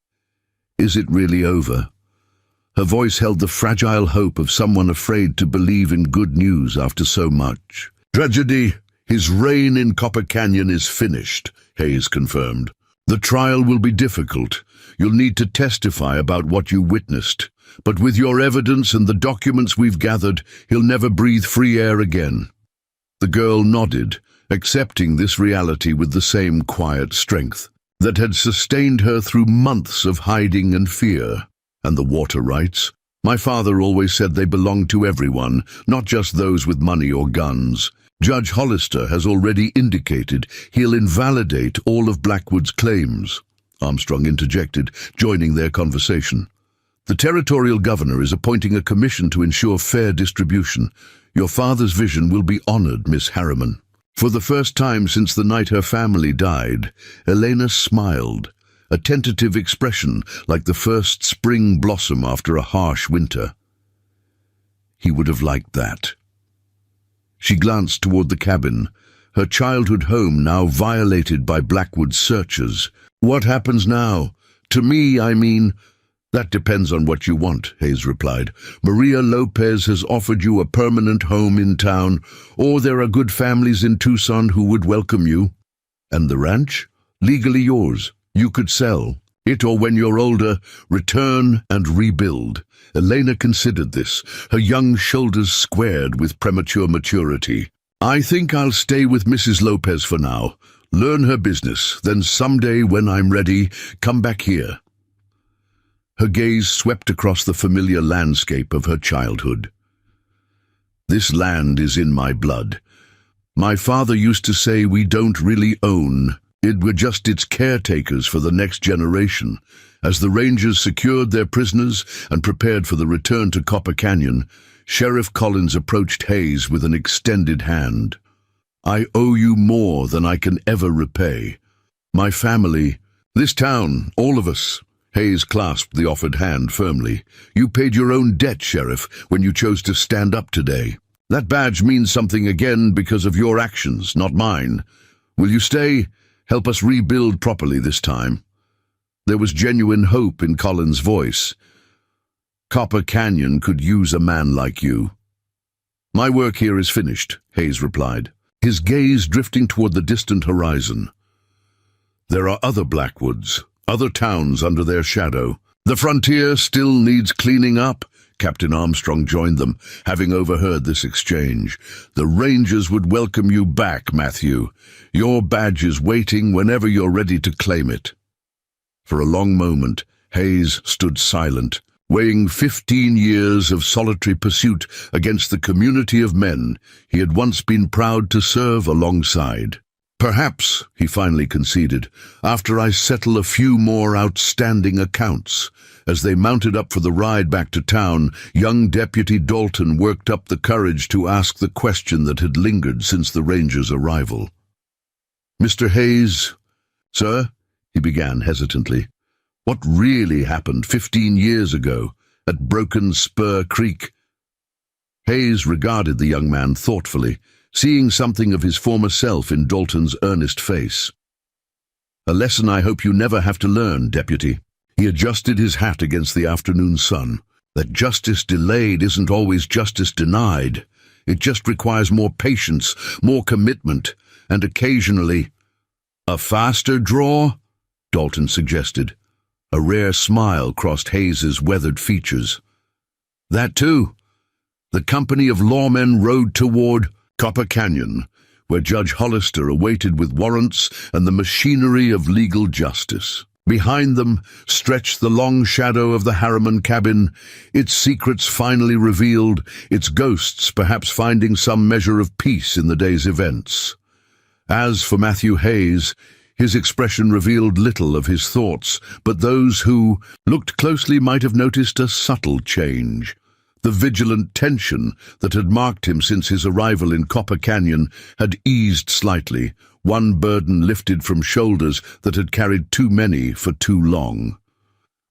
"Is it really over?" Her voice held the fragile hope of someone afraid to believe in good news after so much. "Tragedy, his reign in Copper Canyon is finished," Hayes confirmed. "The trial will be difficult. You'll need to testify about what you witnessed. But with your evidence and the documents we've gathered, he'll never breathe free air again." The girl nodded, accepting this reality with the same quiet strength that had sustained her through months of hiding and fear. "And the water rights? My father always said they belonged to everyone, not just those with money or guns. Judge Hollister has already indicated he'll invalidate all of Blackwood's claims," Armstrong interjected, joining their conversation. "The territorial governor is appointing a commission to ensure fair distribution. Your father's vision will be honored, Miss Harriman." For the first time since the night her family died, Elena smiled, a tentative expression like the first spring blossom after a harsh winter. He would have liked that. She glanced toward the cabin, her childhood home now violated by Blackwood's searchers. "What happens now? To me, I mean..." "That depends on what you want," Hayes replied. "Maria Lopez has offered you a permanent home in town, or there are good families in Tucson who would welcome you. And the ranch? Legally yours. You could sell it, or when you're older, return and rebuild." Elena considered this, her young shoulders squared with premature maturity. "I think I'll stay with Mrs. Lopez for now. Learn her business, then someday when I'm ready, come back here." Her gaze swept across the familiar landscape of her childhood. "This land is in my blood. My father used to say we don't really own it, we're just its caretakers for the next generation." As the Rangers secured their prisoners and prepared for the return to Copper Canyon, Sheriff Collins approached Hayes with an extended hand. "I owe you more than I can ever repay. My family, this town, all of us." Hayes clasped the offered hand firmly. "You paid your own debt, Sheriff, when you chose to stand up today. That badge means something again because of your actions, not mine. Will you stay? Help us rebuild properly this time." There was genuine hope in Collins' voice. "Copper Canyon could use a man like you." "My work here is finished," Hayes replied, his gaze drifting toward the distant horizon. "There are other Blackwoods, other towns under their shadow. The frontier still needs cleaning up." Captain Armstrong joined them, having overheard this exchange. "The Rangers would welcome you back, Matthew. Your badge is waiting whenever you're ready to claim it." For a long moment, Hayes stood silent, weighing 15 years of solitary pursuit against the community of men he had once been proud to serve alongside. "Perhaps," he finally conceded, "after I settle a few more outstanding accounts." As they mounted up for the ride back to town, young Deputy Dalton worked up the courage to ask the question that had lingered since the Rangers' arrival. "Mr. Hayes, sir," he began hesitantly, "what really happened 15 years ago at Broken Spur Creek?" Hayes regarded the young man thoughtfully, seeing something of his former self in Dalton's earnest face. "A lesson I hope you never have to learn, Deputy." He adjusted his hat against the afternoon sun. "That justice delayed isn't always justice denied. It just requires more patience, more commitment, and occasionally—" "A faster draw?" Dalton suggested. A rare smile crossed Hayes's weathered features. "That too." The company of lawmen rode toward Copper Canyon, where Judge Hollister awaited with warrants and the machinery of legal justice. Behind them stretched the long shadow of the Harriman cabin, its secrets finally revealed, its ghosts perhaps finding some measure of peace in the day's events. As for Matthew Hayes, his expression revealed little of his thoughts, but those who looked closely might have noticed a subtle change. The vigilant tension that had marked him since his arrival in Copper Canyon had eased slightly, one burden lifted from shoulders that had carried too many for too long.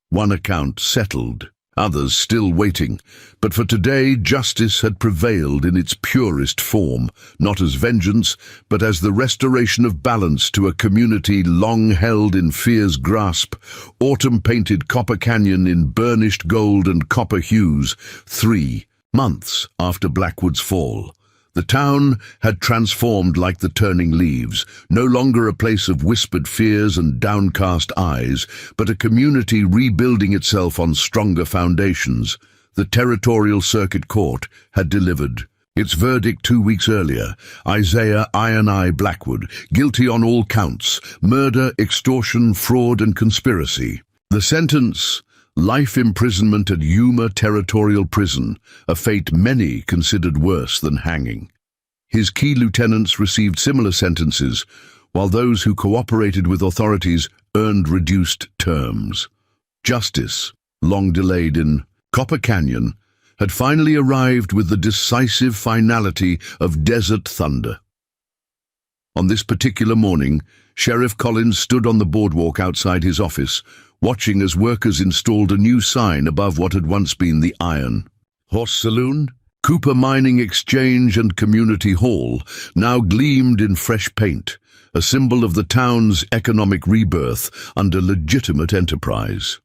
One account settled, others still waiting, but for today justice had prevailed in its purest form, not as vengeance, but as the restoration of balance to a community long held in fear's grasp. Autumn painted Copper Canyon in burnished gold and copper hues, 3 months after Blackwood's fall. The town had transformed like the turning leaves, no longer a place of whispered fears and downcast eyes, but a community rebuilding itself on stronger foundations. The Territorial Circuit Court had delivered its verdict 2 weeks earlier. Isaiah "Iron Eye" Blackwood, guilty on all counts: murder, extortion, fraud, and conspiracy. The sentence: life imprisonment at Yuma Territorial Prison, a fate many considered worse than hanging. His key lieutenants received similar sentences, while those who cooperated with authorities earned reduced terms. Justice, long delayed in Copper Canyon, had finally arrived with the decisive finality of desert thunder. On this particular morning, Sheriff Collins stood on the boardwalk outside his office, watching as workers installed a new sign above what had once been the Iron Horse Saloon. Cooper Mining Exchange and Community Hall now gleamed in fresh paint, a symbol of the town's economic rebirth under legitimate enterprise.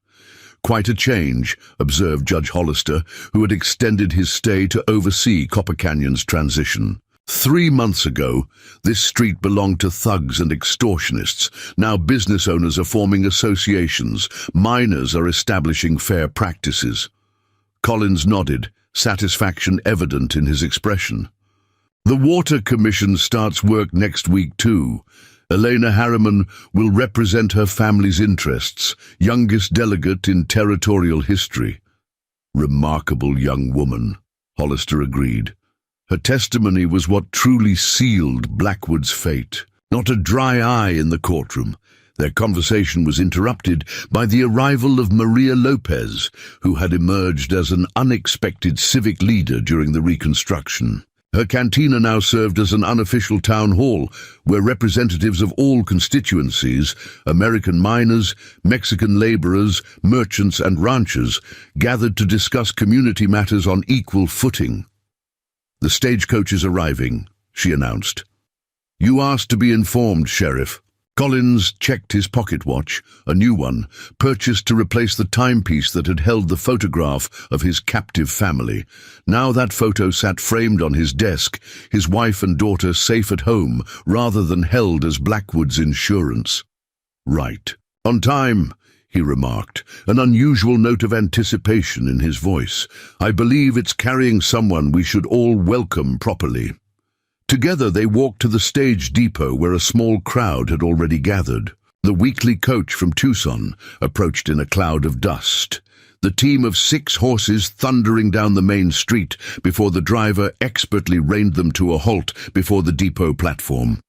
Quite a change, observed Judge Hollister, who had extended his stay to oversee Copper Canyon's transition. 3 months ago, this street belonged to thugs and extortionists. Now business owners are forming associations, miners are establishing fair practices. Collins nodded, satisfaction evident in his expression. The Water Commission starts work next week too. Elena Harriman will represent her family's interests, youngest delegate in territorial history. Remarkable young woman, Hollister agreed. Her testimony was what truly sealed Blackwood's fate. Not a dry eye in the courtroom. Their conversation was interrupted by the arrival of Maria Lopez, who had emerged as an unexpected civic leader during the Reconstruction. Her cantina now served as an unofficial town hall, where representatives of all constituencies, American miners, Mexican laborers, merchants and ranchers, gathered to discuss community matters on equal footing. "The stagecoach is arriving," she announced. "You asked to be informed, Sheriff." Collins checked his pocket watch, a new one, purchased to replace the timepiece that had held the photograph of his captive family. Now that photo sat framed on his desk, his wife and daughter safe at home, rather than held as Blackwood's insurance. "Right. On time," he remarked, an unusual note of anticipation in his voice. "I believe it's carrying someone we should all welcome properly." Together they walked to the stage depot where a small crowd had already gathered. The weekly coach from Tucson approached in a cloud of dust, the team of 6 horses thundering down the main street before the driver expertly reined them to a halt before the depot platform.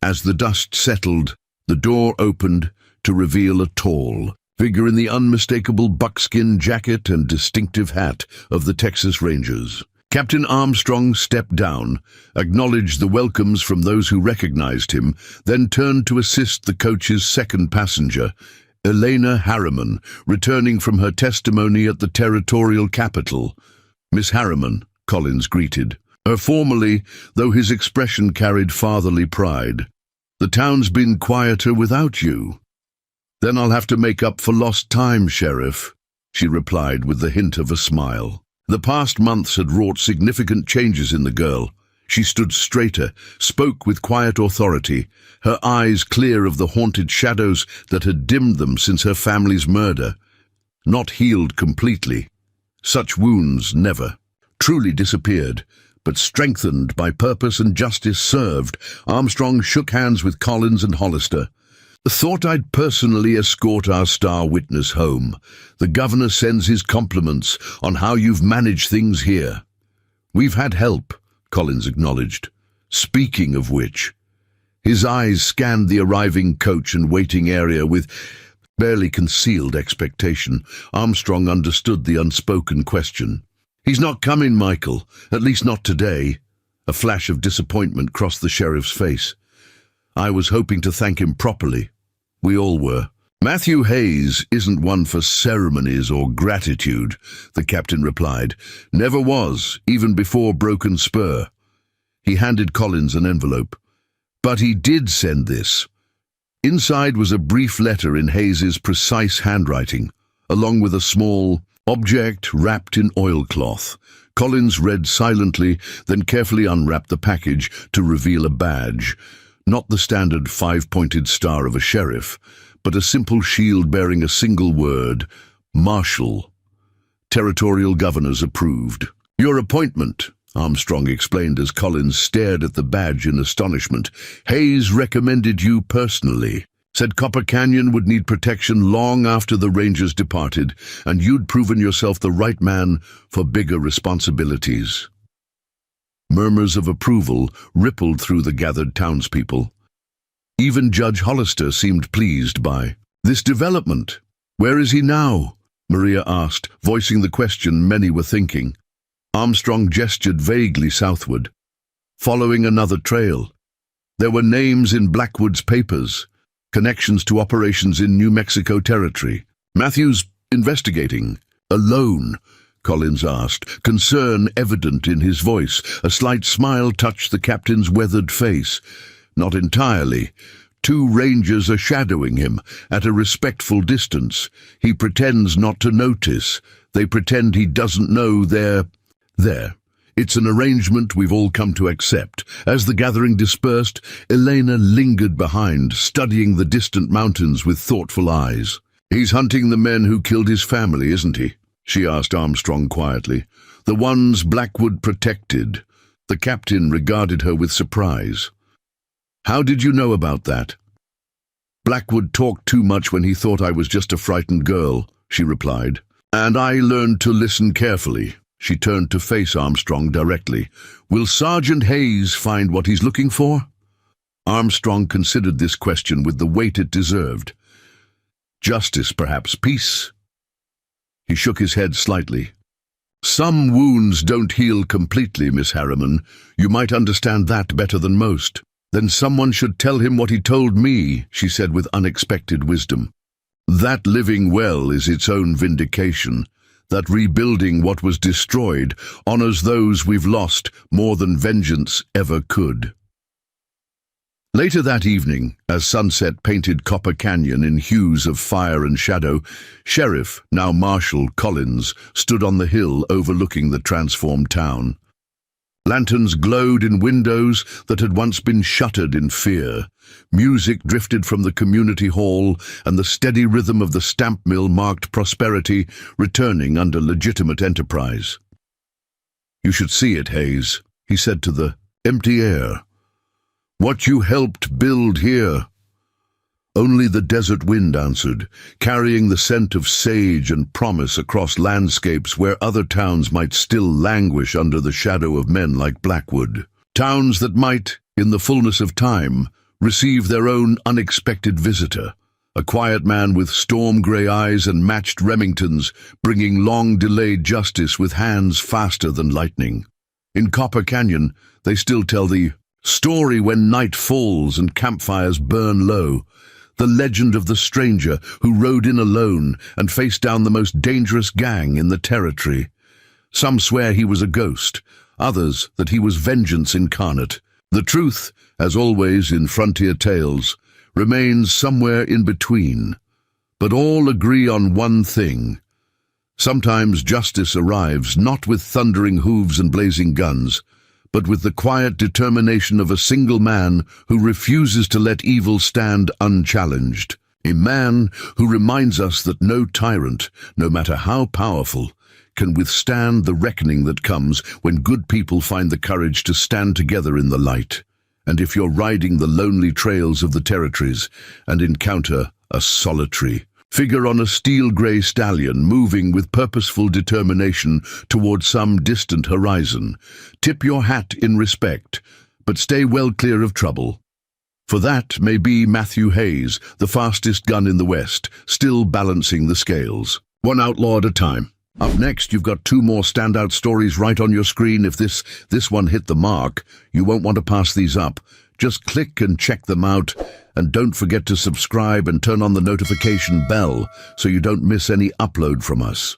As the dust settled, the door opened to reveal a tall figure in the unmistakable buckskin jacket and distinctive hat of the Texas Rangers. Captain Armstrong stepped down, acknowledged the welcomes from those who recognized him, then turned to assist the coach's second passenger, Elena Harriman, returning from her testimony at the territorial capital. "Miss Harriman," Collins greeted her formally, though his expression carried fatherly pride. "The town's been quieter without you." "Then I'll have to make up for lost time, Sheriff," she replied with the hint of a smile. The past months had wrought significant changes in the girl. She stood straighter, spoke with quiet authority, her eyes clear of the haunted shadows that had dimmed them since her family's murder. Not healed completely. Such wounds never truly disappeared, but strengthened by purpose and justice served. Armstrong shook hands with Collins and Hollister. Thought I'd personally escort our star witness home. The governor sends his compliments on how you've managed things here. We've had help, Collins acknowledged. Speaking of which, his eyes scanned the arriving coach and waiting area with barely concealed expectation. Armstrong understood the unspoken question. He's not coming, Michael, at least not today. A flash of disappointment crossed the sheriff's face. I was hoping to thank him properly. We all were. Matthew Hayes isn't one for ceremonies or gratitude, the captain replied. Never was, even before Broken Spur. He handed Collins an envelope. But he did send this. Inside was a brief letter in Hayes's precise handwriting, along with a small object wrapped in oilcloth. Collins read silently, then carefully unwrapped the package to reveal a badge. Not the standard five-pointed star of a sheriff, but a simple shield bearing a single word, Marshal. Territorial governors approved. Your appointment, Armstrong explained as Collins stared at the badge in astonishment. Hayes recommended you personally. Said Copper Canyon would need protection long after the Rangers departed, and you'd proven yourself the right man for bigger responsibilities. Murmurs of approval rippled through the gathered townspeople. Even Judge Hollister seemed pleased by this development. Where is he now? Maria asked, voicing the question many were thinking. Armstrong gestured vaguely southward, following another trail. There were names in Blackwood's papers, connections to operations in New Mexico territory. Matthews investigating. Alone? Collins asked, concern evident in his voice. A slight smile touched the captain's weathered face. Not entirely. 2 rangers are shadowing him, at a respectful distance. He pretends not to notice. They pretend he doesn't know they're there. It's an arrangement we've all come to accept. As the gathering dispersed, Elena lingered behind, studying the distant mountains with thoughtful eyes. He's hunting the men who killed his family, isn't he? She asked Armstrong quietly. The ones Blackwood protected. The captain regarded her with surprise. How did you know about that? Blackwood talked too much when he thought I was just a frightened girl, she replied. And I learned to listen carefully. She turned to face Armstrong directly. Will Sergeant Hayes find what he's looking for? Armstrong considered this question with the weight it deserved. Justice, perhaps. Peace? He shook his head slightly. Some wounds don't heal completely, Miss Harriman. You might understand that better than most. Then someone should tell him what he told me, she said with unexpected wisdom. That living well is its own vindication. That rebuilding what was destroyed honors those we've lost more than vengeance ever could. Later that evening, as sunset painted Copper Canyon in hues of fire and shadow, Sheriff, now Marshal Collins, stood on the hill overlooking the transformed town. Lanterns glowed in windows that had once been shuttered in fear. Music drifted from the community hall, and the steady rhythm of the stamp mill marked prosperity, returning under legitimate enterprise. You should see it, Hayes, he said to the empty air. What you helped build here. Only the desert wind answered, carrying the scent of sage and promise across landscapes where other towns might still languish under the shadow of men like Blackwood. Towns that might, in the fullness of time, receive their own unexpected visitor, a quiet man with storm-grey eyes and matched Remingtons, bringing long-delayed justice with hands faster than lightning. In Copper Canyon, they still tell the story when night falls and campfires burn low, the legend of the stranger who rode in alone and faced down the most dangerous gang in the territory. Some swear he was a ghost, others that he was vengeance incarnate. The truth, as always in frontier tales, remains somewhere in between. But all agree on one thing. Sometimes justice arrives not with thundering hooves and blazing guns, but with the quiet determination of a single man who refuses to let evil stand unchallenged. A man who reminds us that no tyrant, no matter how powerful, can withstand the reckoning that comes when good people find the courage to stand together in the light. And if you're riding the lonely trails of the territories and encounter a solitary figure on a steel-grey stallion moving with purposeful determination toward some distant horizon, tip your hat in respect, but stay well clear of trouble. For that may be Matthew Hayes, the fastest gun in the West, still balancing the scales. One outlaw at a time. Up next, you've got 2 more standout stories right on your screen. If this one hit the mark, you won't want to pass these up. Just click and check them out, and don't forget to subscribe and turn on the notification bell so you don't miss any upload from us.